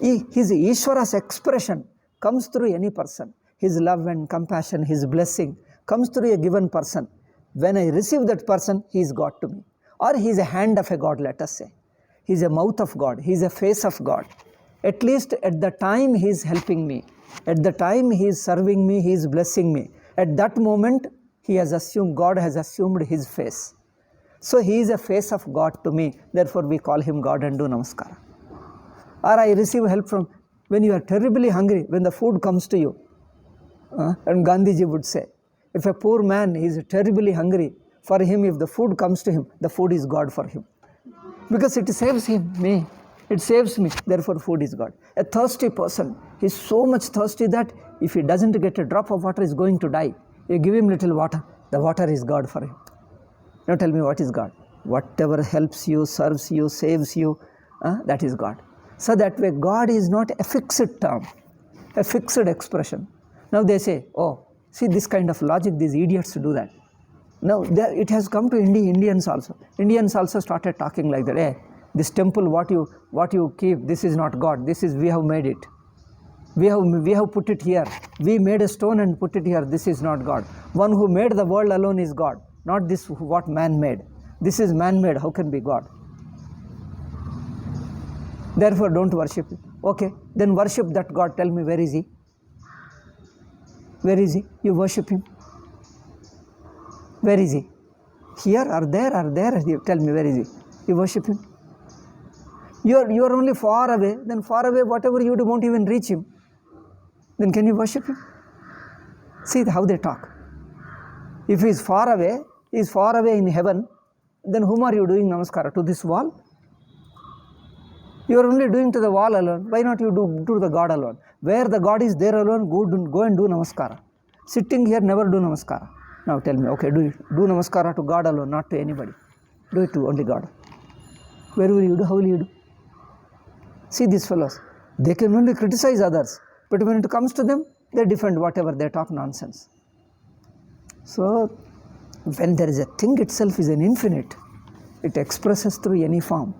his Ishvara's expression comes through any person. His love and compassion, his blessing comes through a given person. When I receive that person, he is God to me. Or he is a hand of a God, let us say. He is a mouth of God. He is a face of God. At least at the time he is helping me. At the time he is serving me, he is blessing me. At that moment, he has assumed, God has assumed his face. So he is a face of God to me. Therefore we call him God and do namaskara. Or I receive help from, when you are terribly hungry, when the food comes to you, and Gandhiji would say, if a poor man is terribly hungry, for him, if the food comes to him, the food is God for him. Because it saves him, me. It saves me, therefore food is God. A thirsty person, he is so much thirsty that if he doesn't get a drop of water, he is going to die. You give him little water, the water is God for him. Now tell me, what is God? Whatever helps you, serves you, saves you, that is God. So that way, God is not a fixed term, a fixed expression. Now they say, oh, see this kind of logic, these idiots do that. Now it has come to Indians also. Indians also started talking like that. Hey, this temple, what you keep, this is not God. This is, we have made it. We have put it here. We made a stone and put it here. This is not God. One who made the world alone is God. Not this what man made. This is man made. How can be God? Therefore don't worship it. Okay, then worship that God. Tell me, where is he? Where is he? You worship him. Where is he? Here or there or there? You tell me, where is he? You worship him. You are only far away. Then far away, whatever you do won't even reach him. Then can you worship him? See how they talk. If he is far away in heaven, then whom are you doing namaskara? To this wall? You are only doing to the wall alone. Why not you do to the God alone? Where the God is there alone, go and do namaskara. Sitting here, never do namaskara. Now tell me, okay, do namaskara to God alone, not to anybody. Do it to only God. Where will you do? How will you do? See these fellows. They can only criticize others. But when it comes to them, they defend whatever they talk nonsense. So, when there is a thing itself is an infinite, it expresses through any form,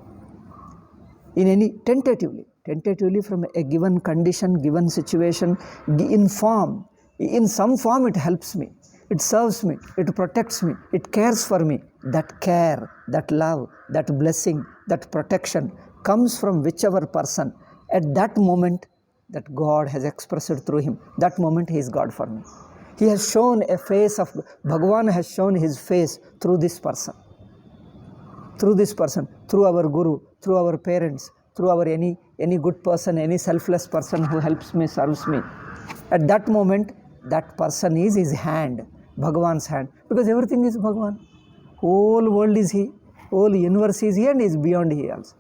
in any tentatively from a given condition, given situation, in form, in some form it helps me, it serves me, it protects me, it cares for me. That care, that love, that blessing, that protection comes from whichever person. At that moment, that God has expressed it through him. That moment he is God for me. He has shown a face of, Bhagavan has shown his face through this person. Through this person, through our Guru, through our parents, through our any good person, any selfless person who helps me, serves me. At that moment, that person is his hand, Bhagavan's hand, because everything is Bhagavan. Whole world is he, whole universe is he, and is beyond he also.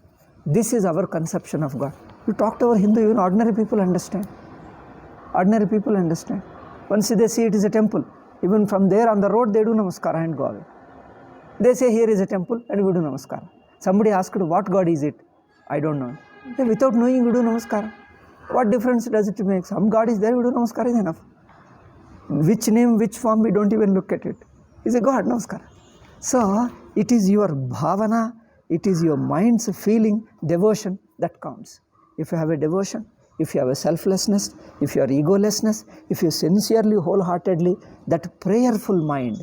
This is our conception of God. You talk to our Hindu, even ordinary people understand. Ordinary people understand. Once they see it is a temple, even from there on the road they do namaskara and go away. They say here is a temple and we do namaskara. Somebody asked, what God is it? I don't know. Without knowing we do namaskara. What difference does it make? Some God is there, we do namaskara is enough. Which name, which form, we don't even look at it. Is a God, namaskara. So, it is your bhavana, it is your mind's feeling, devotion that counts. If you have a devotion, if you have a selflessness, if you are egolessness, if you sincerely, wholeheartedly, that prayerful mind,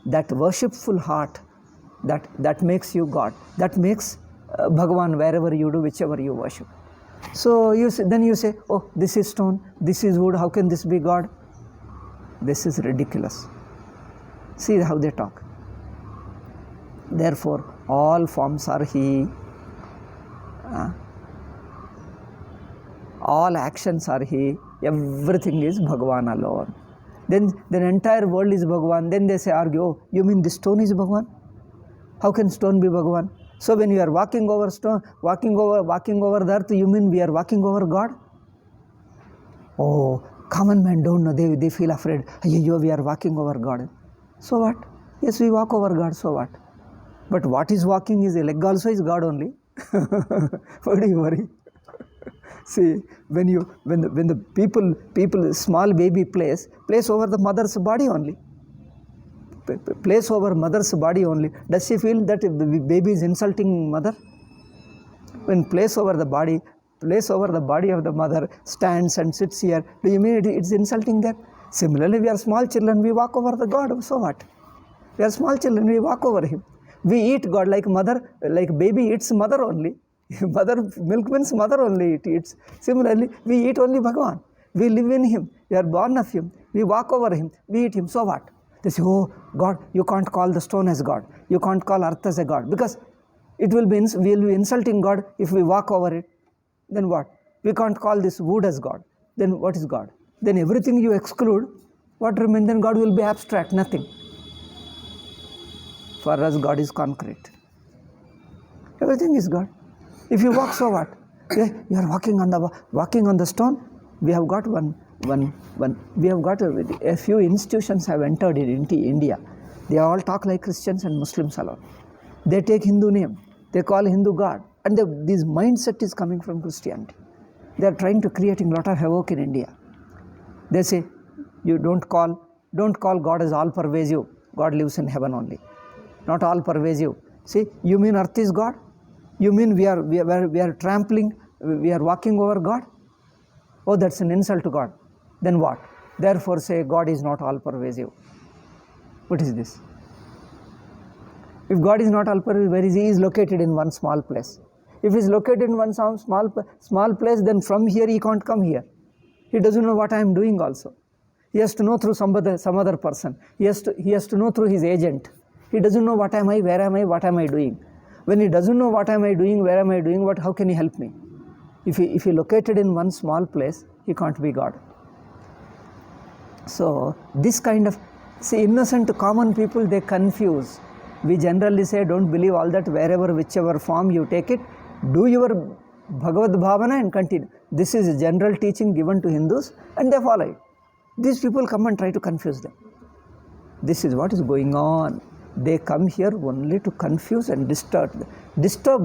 that worshipful heart, that makes you God, that makes Bhagavan wherever you do, whichever you worship. So then you say, oh, this is stone, this is wood, how can this be God? This is ridiculous. See how they talk. Therefore, all forms are he. All actions are he. Everything is Bhagavan alone. Then entire world is Bhagavan. Then they say, argue, oh, you mean this stone is Bhagavan? How can stone be Bhagavan? So when you are walking over stone, walking over the earth, you mean we are walking over God? Oh, common men don't know. They feel afraid. Yo, we are walking over God. So what? Yes, we walk over God. So what? But what is walking is a leg also is God only. Why do you worry? See, when the people, small baby plays over the mother's body only. Place over mother's body only. Does she feel that if the baby is insulting mother? When place over the body of the mother stands and sits here, do you mean it's insulting that? Similarly, we are small children, we walk over the God, so what? We are small children, we walk over him. We eat God like mother, like baby eats mother only. Mother, milk means mother only it eats. Similarly, we eat only Bhagavan. We live in him, we are born of him, we walk over him, we eat him, so what? They say, oh, God, you can't call the stone as God. You can't call earth as a God. Because we'll be insulting God if we walk over it. Then what? We can't call this wood as God. Then what is God? Then everything you exclude, what remains? Then God will be abstract, nothing. For us, God is concrete. Everything is God. If you walk, so what? You are walking on the stone. We have got we have got a few institutions have entered into India. They all talk like Christians and Muslims alone. They take Hindu name. They call Hindu God. And this mindset is coming from Christianity. They are trying to creating a lot of havoc in India. They say, you don't call God as all pervasive. God lives in heaven only. Not all pervasive. See, you mean earth is God? You mean we are trampling, we are walking over God? Oh, that's an insult to God. Then what? Therefore say God is not all pervasive. What is this? If God is not all pervasive, where is he? He is located in one small place. If he is located in one small place, then from here he can't come here. He doesn't know what I am doing also. He has to know through some other person. He has to know through his agent. He doesn't know what am I, where am I, what am I doing. When he doesn't know what am I doing, where am I doing, how can he help me? If he located in one small place, he can't be God. So this kind of, innocent common people, they confuse. We generally say, don't believe all that, wherever, whichever form you take it, do your Bhagavad Bhavana and continue. This is a general teaching given to Hindus and they follow it. These people come and try to confuse them. This is what is going on. They come here only to confuse and disturb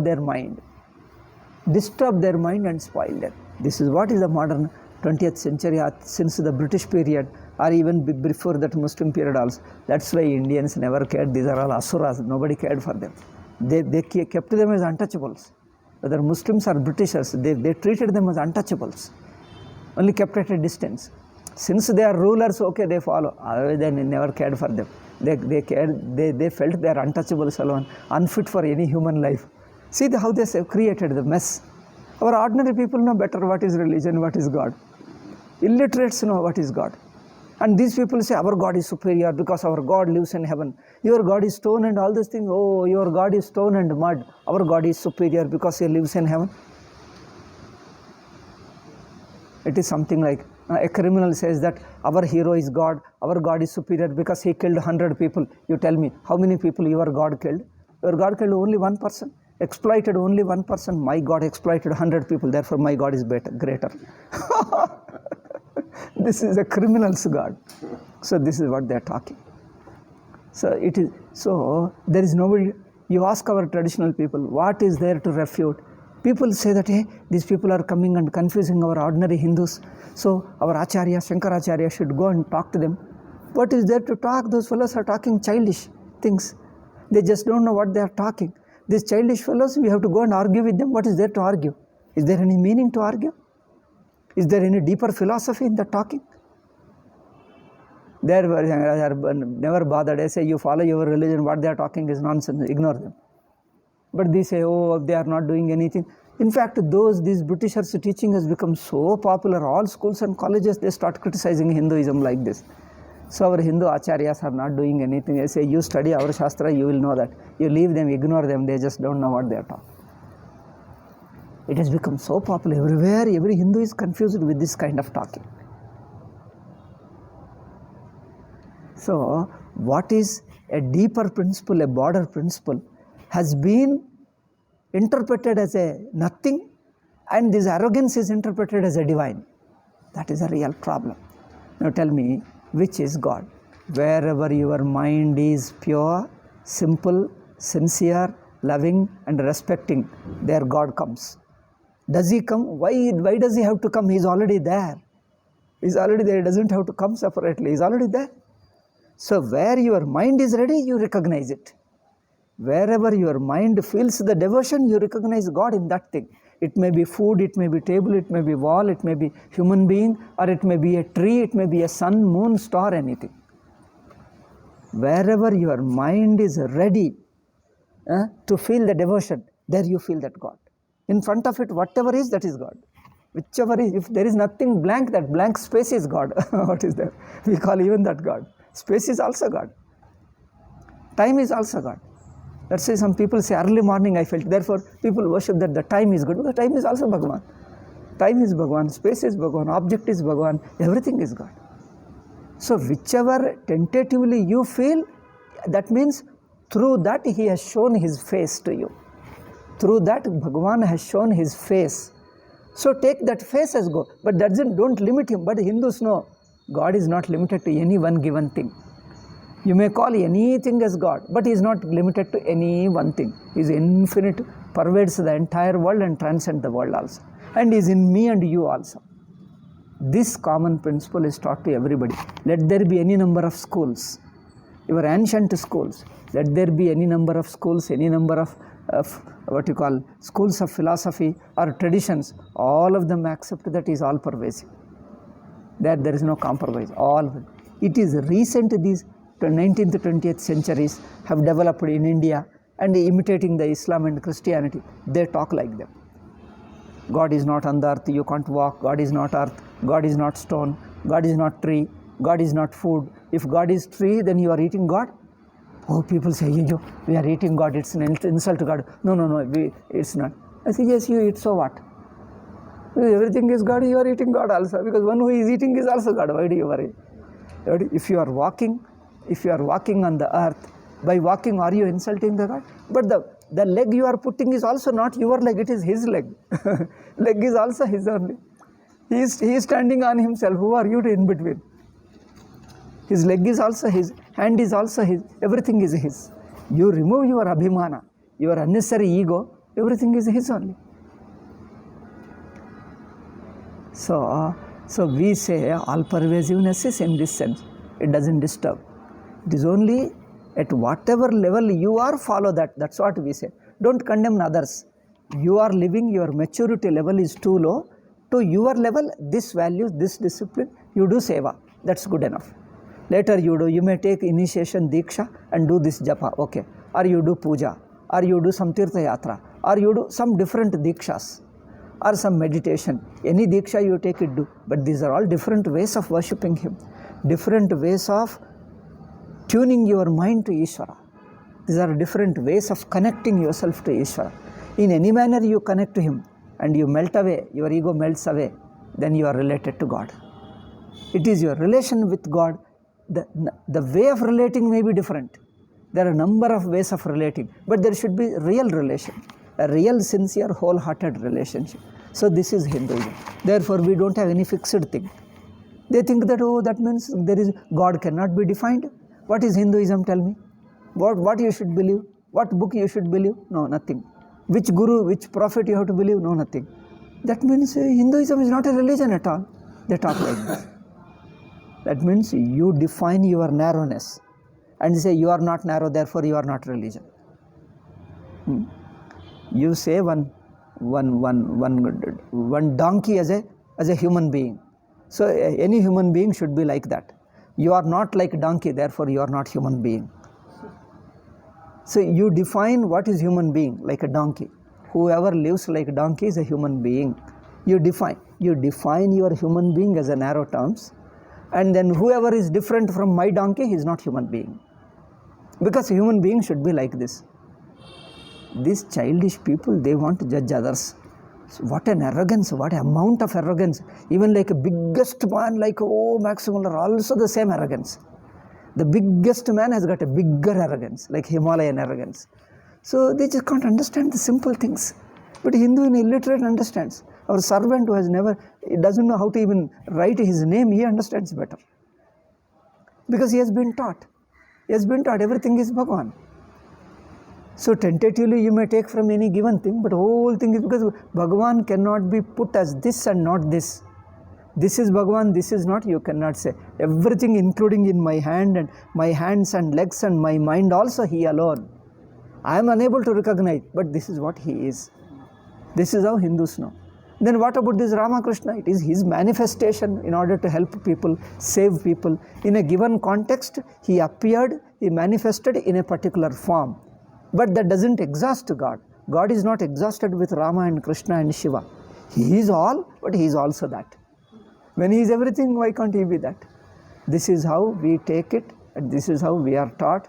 their mind and spoil them. This is what is the modern 20th century, since the British period, or even before that Muslim period also. That's why Indians never cared. These are all asuras. Nobody cared for them. They kept them as untouchables. Whether Muslims or Britishers, they treated them as untouchables. Only kept at a distance. Since they are rulers, okay, they follow. Otherwise, they never cared for them. They felt they are untouchables alone, unfit for any human life. See how they have created the mess. Our ordinary people know better what is religion, what is God. Illiterates know what is God. And these people say, our God is superior because our God lives in heaven. Your God is stone and all these things. Oh, your God is stone and mud. Our God is superior because he lives in heaven. It is something like a criminal says that our hero is God, our God is superior because he killed 100 people. You tell me, how many people your God killed? Your God killed only one person, exploited only one person. My God exploited 100 people, therefore my God is greater. This is a criminal's God. So this is what they are talking. So there is nobody. You ask our traditional people, what is there to refute? People say that, hey, these people are coming and confusing our ordinary Hindus. So our Acharya, Shankaracharya should go and talk to them. What is there to talk? Those fellows are talking childish things. They just don't know what they are talking. These childish fellows, we have to go and argue with them. What is there to argue? Is there any meaning to argue? Is there any deeper philosophy in the talking? They are never bothered. They say, you follow your religion, what they are talking is nonsense, ignore them. But they say, oh, they are not doing anything. In fact, these Britishers' teaching has become so popular. All schools and colleges, they start criticizing Hinduism like this. So our Hindu acharyas are not doing anything. They say, you study our Shastra, you will know that. You leave them, ignore them, they just don't know what they are talking. It has become so popular everywhere. Every Hindu is confused with this kind of talking. So, what is a deeper principle, a broader principle, has been interpreted as a nothing, and this arrogance is interpreted as a divine. That is a real problem. Now tell me, which is God? Wherever your mind is pure, simple, sincere, loving and respecting, there God comes. Does he come? Why does he have to come? He is already there. He is already there. He doesn't have to come separately. He is already there. So where your mind is ready, you recognize it. Wherever your mind feels the devotion, you recognize God in that thing. It may be food, it may be table, it may be wall, it may be human being, or it may be a tree, it may be a sun, moon, star, anything. Wherever your mind is ready to feel the devotion, there you feel that God. In front of it, whatever is, that is God. Whichever is, if there is nothing blank, that blank space is God. What is there? We call even that God. Space is also God. Time is also God. Let's say some people say, early morning I felt, therefore people worship that the time is good. Because time is also Bhagavan. Time is Bhagavan, space is Bhagavan, object is Bhagavan, everything is God. So whichever tentatively you feel, that means through that he has shown his face to you. Through that Bhagavan has shown his face. So take that face as God. But don't limit him. But Hindus know God is not limited to any one given thing. You may call anything as God, but he is not limited to any one thing. He is infinite, pervades the entire world and transcends the world also. And is in me and you also. This common principle is taught to everybody. Let there be any number of schools, your ancient schools. Let there be any number of schools, any number of schools of philosophy or traditions. All of them accept that is all pervasive. There is no compromise. All. It is recent, these 19th, 20th centuries have developed in India and imitating the Islam and Christianity. They talk like them. God is not on the earth, you can't walk. God is not earth. God is not stone. God is not tree. God is not food. If God is tree, then you are eating God. Oh, people say, we are eating God, it's an insult to God. No, it's not. I say, yes, you eat, so what? Everything is God, you are eating God also, because one who is eating is also God. Why do you worry? If you are walking on the earth, by walking are you insulting the God? But the leg you are putting is also not your leg, it is his leg. Leg is also his only. He is standing on himself. Who are you to in between? His leg is also his, hand is also his, everything is his. You remove your abhimana, your unnecessary ego, everything is his only. So, So we say all pervasiveness is in this sense. It doesn't disturb. It is only at whatever level you are, follow that. That's what we say. Don't condemn others. You are living, your maturity level is too low. To your level, this value, this discipline, you do seva. That's good enough. Later you may take initiation diksha and do this japa, okay. Or you do puja, or you do some tirtha yatra, or you do some different dikshas, or some meditation. Any diksha you take it, do. But these are all different ways of worshipping Him, different ways of tuning your mind to Ishvara. These are different ways of connecting yourself to Ishvara. In any manner you connect to Him and you melt away, your ego melts away, then you are related to God. It is your relation with God. The way of relating may be different. There are a number of ways of relating, but there should be real relation, a real, sincere, wholehearted relationship. So this is Hinduism. Therefore, we don't have any fixed thing. They think that, oh, that means there is God cannot be defined. What is Hinduism? Tell me. What you should believe? What book you should believe? No, nothing. Which guru, which prophet you have to believe? No, nothing. That means Hinduism is not a religion at all. They talk like this. That means you define your narrowness and say you are not narrow, therefore you are not religion. You say one donkey as a human being. So any human being should be like that. You are not like donkey, therefore you are not human being. So you define what is human being, like a donkey. Whoever lives like a donkey is a human being. You define your human being as a narrow terms, and then whoever is different from my donkey, he is not human being. Because a human being should be like this. These childish people, they want to judge others. So what an arrogance, what amount of arrogance. Even like a biggest man like, oh, Maximum are also the same arrogance. The biggest man has got a bigger arrogance, like Himalayan arrogance. So they just can't understand the simple things. But Hindu in illiterate understands. Our servant who has doesn't know how to even write his name, he understands better. Because he has been taught. He has been taught everything is Bhagavan. So tentatively you may take from any given thing, but whole thing is because Bhagavan cannot be put as this and not this. This is Bhagavan, this is not, you cannot say. Everything including in my hand and my hands and legs and my mind also, He alone. I am unable to recognize, but this is what He is. This is how Hindus know. Then what about this Ramakrishna? It is His manifestation in order to help people, save people. In a given context, He appeared, He manifested in a particular form. But that doesn't exhaust God. God is not exhausted with Rama and Krishna and Shiva. He is all, but He is also that. When He is everything, why can't He be that? This is how we take it, and this is how we are taught.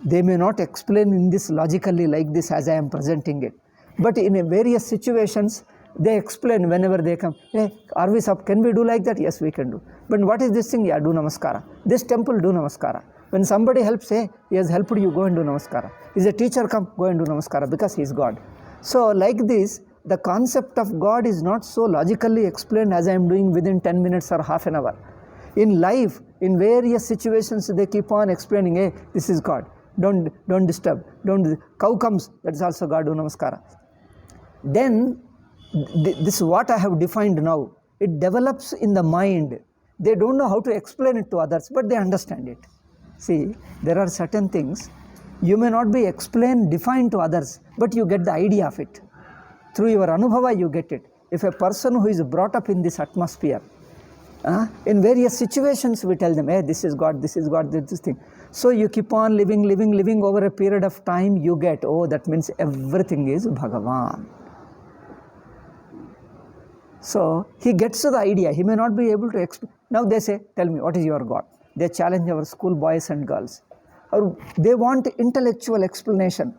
They may not explain in this logically like this as I am presenting it. But in various situations, they explain whenever they come. Hey, are we up? Can we do like that? Yes, we can do. But what is this thing? Yeah, do namaskara. This temple, do namaskara. When somebody helps, hey, he has helped you, go and do namaskara. Is a teacher, come, go and do namaskara, because he is God. So like this, the concept of God is not so logically explained as I am doing within 10 minutes or half an hour. In life, in various situations, they keep on explaining, hey, this is God. Don't disturb. Cow comes, that is also God, do namaskara. Then, this what I have defined now, it develops in the mind. They don't know how to explain it to others, but they understand it. See, there are certain things, you may not be defined to others, but you get the idea of it. Through your anubhava, you get it. If a person who is brought up in this atmosphere, in various situations we tell them, hey, this is God, this is God, this thing. So you keep on living over a period of time, you get, oh, that means everything is Bhagavan. So he gets to the idea, he may not be able to explain. Now they say, tell me, what is your God? They challenge our school boys and girls. Or they want intellectual explanation.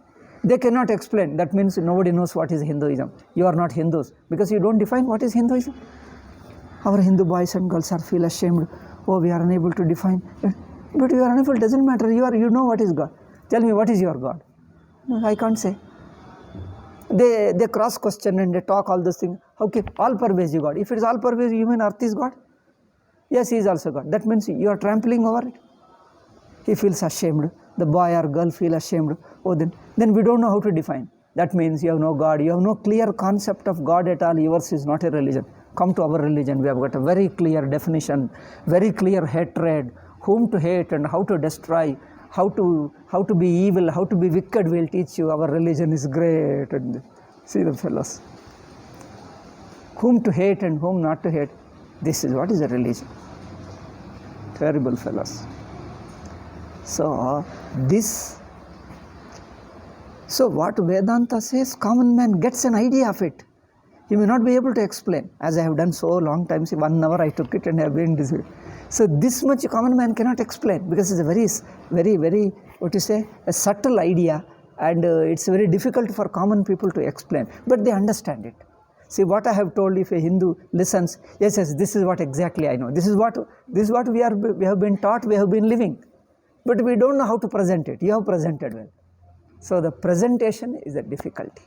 They cannot explain. That means nobody knows what is Hinduism. You are not Hindus because you don't define what is Hinduism. Our Hindu boys and girls feel ashamed. Oh, we are unable to define. But you are unable, doesn't matter. You know what is God. Tell me, what is your God? No, I can't say. They cross question and they talk all those things. Okay, all pervasive God. If it is all pervasive, you mean earth is God? Yes, He is also God. That means you are trampling over it. He feels ashamed. The boy or girl feel ashamed. Oh, then we don't know how to define. That means you have no God. You have no clear concept of God at all. Yours is not a religion. come to our religion. We have got a very clear definition, very clear hatred, whom to hate and how to destroy, how to be evil, how to be wicked. We'll teach you. Our religion is great. And see the fellows, whom to hate and whom not to hate. This is what is a religion. Terrible fellows. So what Vedanta says, common man gets an idea of it. He may not be able to explain, as I have done so long times. 1 hour I took it and have been this way. So this much common man cannot explain, because it's a very, what you say, a subtle idea, and it's very difficult for common people to explain, but they understand it. See what I have told, if a Hindu listens, yes, this is what exactly I know. This is what we have been taught, we have been living. But we don't know how to present it. You have presented well. So the presentation is a difficulty.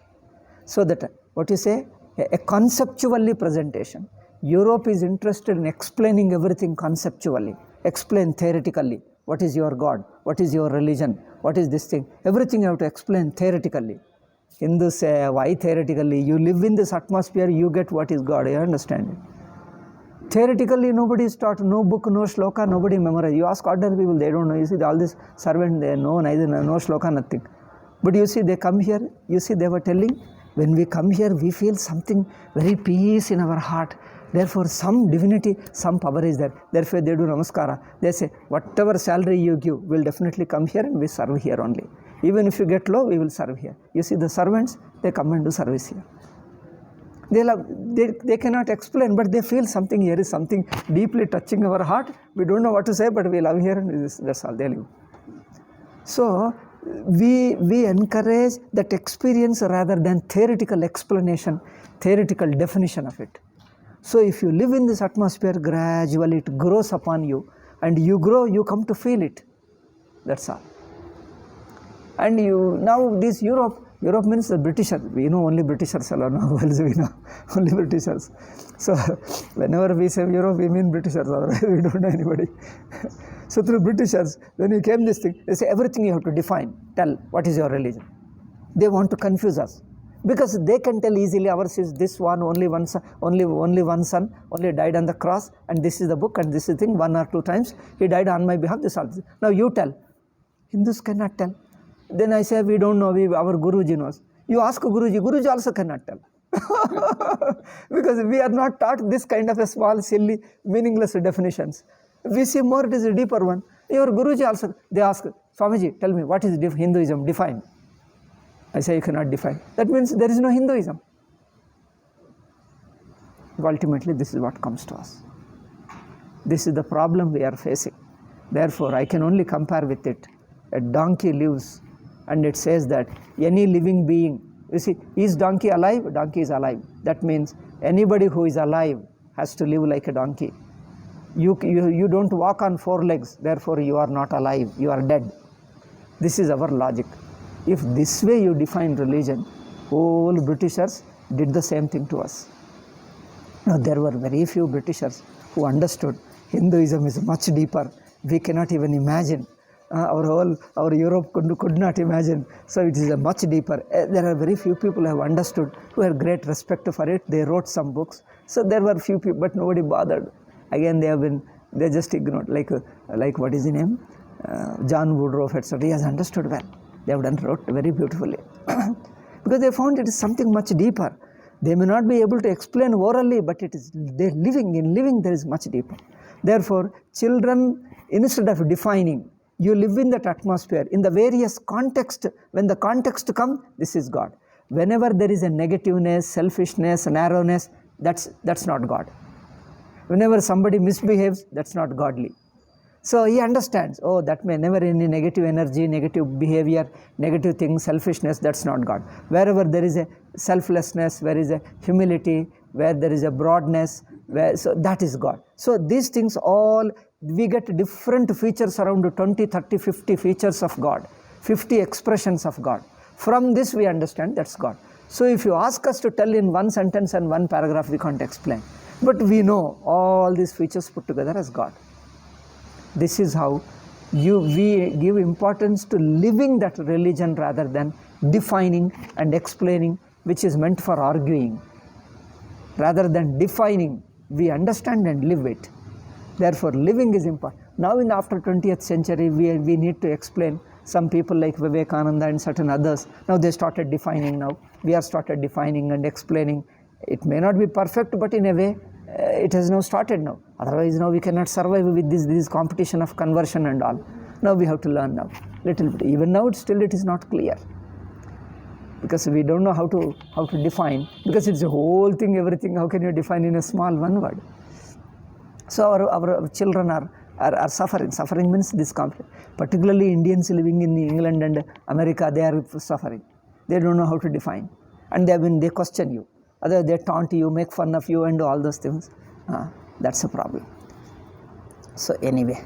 So that, what you say, a conceptually presentation. Europe is interested in explaining everything conceptually. Explain theoretically. What is your God? What is your religion? What is this thing? Everything you have to explain theoretically. Hindus say, why theoretically? You live in this atmosphere, you get what is God. You understand it. Theoretically, nobody is taught. No book, no shloka, nobody memorizes. You ask ordinary people, they don't know. You see, all this servant, they know neither, no shloka, nothing. But you see, they come here, you see, they were telling, when we come here, we feel something very peace in our heart. Therefore, some divinity, some power is there. Therefore, they do namaskara. They say, whatever salary you give, we'll definitely come here and we serve here only. Even if you get low, we will serve here. You see, the servants, they come and do service here. They cannot explain, but they feel something here is something deeply touching our heart. We don't know what to say, but we love here, and that's all they live. So, we encourage that experience rather than theoretical explanation, theoretical definition of it. So if you live in this atmosphere, gradually it grows upon you, and you grow, you come to feel it. That's all. And now this Europe means the Britishers. We know only Britishers alone. Now else we know only Britishers. So whenever we say Europe, we mean Britishers. Otherwise we don't know anybody. So through Britishers, when you came this thing, they say everything you have to define. Tell what is your religion. They want to confuse us, because they can tell easily ours is this one, only one son, only one son, only died on the cross, and this is the book, and this is the thing, 1 or 2 times he died on my behalf. This all. Now you tell. Hindus cannot tell. Then I say, we don't know, our Guruji knows. You ask Guruji, Guruji also cannot tell. Because we are not taught this kind of a small, silly, meaningless definitions. We see more, it is a deeper one. Your Guruji also, they ask, Swamiji, tell me, what is Hinduism? Define. I say, you cannot define. That means there is no Hinduism. Ultimately, this is what comes to us. This is the problem we are facing. Therefore, I can only compare with it. A donkey lives, and it says that any living being, you see, is donkey alive? Donkey is alive. That means anybody who is alive has to live like a donkey. You don't walk on 4 legs, therefore you are not alive, you are dead. This is our logic. If this way you define religion, all Britishers did the same thing to us. Now there were very few Britishers who understood Hinduism is much deeper. We cannot even imagine. Our Europe could not imagine. So it is a much deeper. There are very few people who have understood, who had great respect for it. They wrote some books. So there were few people, but nobody bothered. Again, they just ignored. Like what is the name? John Woodruff, etc. He has understood well. They have wrote very beautifully. Because they found it is something much deeper. They may not be able to explain orally, but it is they're living. In living, there is much deeper. Therefore, children, instead of defining, you live in that atmosphere, in the various context. When the context comes, this is God. Whenever there is a negativeness, selfishness, narrowness, that's not God. Whenever somebody misbehaves, that's not godly. So he understands, oh, that may never any negative energy, negative behavior, negative things, selfishness, that's not God. Wherever there is a selflessness, where is a humility, where there is a broadness, so that is God. So these things all, we get different features, around 20, 30, 50 features of God, 50 expressions of God. From this we understand that's God. So if you ask us to tell in 1 sentence and 1 paragraph, we can't explain. But we know all these features put together as God. This is how we give importance to living that religion rather than defining and explaining, which is meant for arguing. rather than defining. We understand and live it. Therefore, living is important. Now, in after 20th century, we need to explain. Some people like Vivekananda and certain others, now they started defining now. We are started defining and explaining. It may not be perfect, but in a way, it has now started now. Otherwise, now we cannot survive with this competition of conversion and all. Now we have to learn now, little bit. Even now, it is not clear. Because we don't know how to define, because it's a whole thing, everything. How can you define in a small one word? So our children are suffering. Suffering means this conflict. Particularly Indians living in England and America, they are suffering. They don't know how to define, and they question you. Other they taunt you, make fun of you, and all those things. That's a problem. So anyway,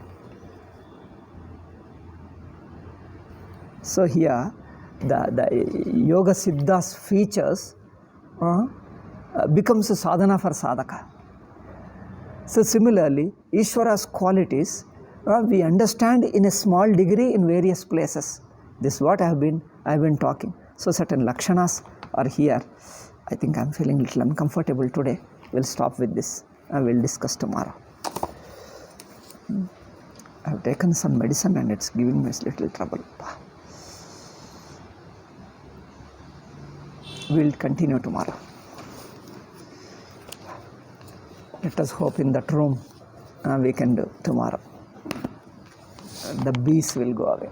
so here the Yoga Siddha's features becomes a sadhana for sadhaka. So similarly, Ishvara's qualities we understand in a small degree in various places. This is what I have been talking. So certain lakshanas are here. I think I'm feeling a little uncomfortable today. We'll stop with this. I will discuss tomorrow. I have taken some medicine and it's giving me a little trouble. We'll continue tomorrow. Let us hope in that room we can do tomorrow. The bees will go away.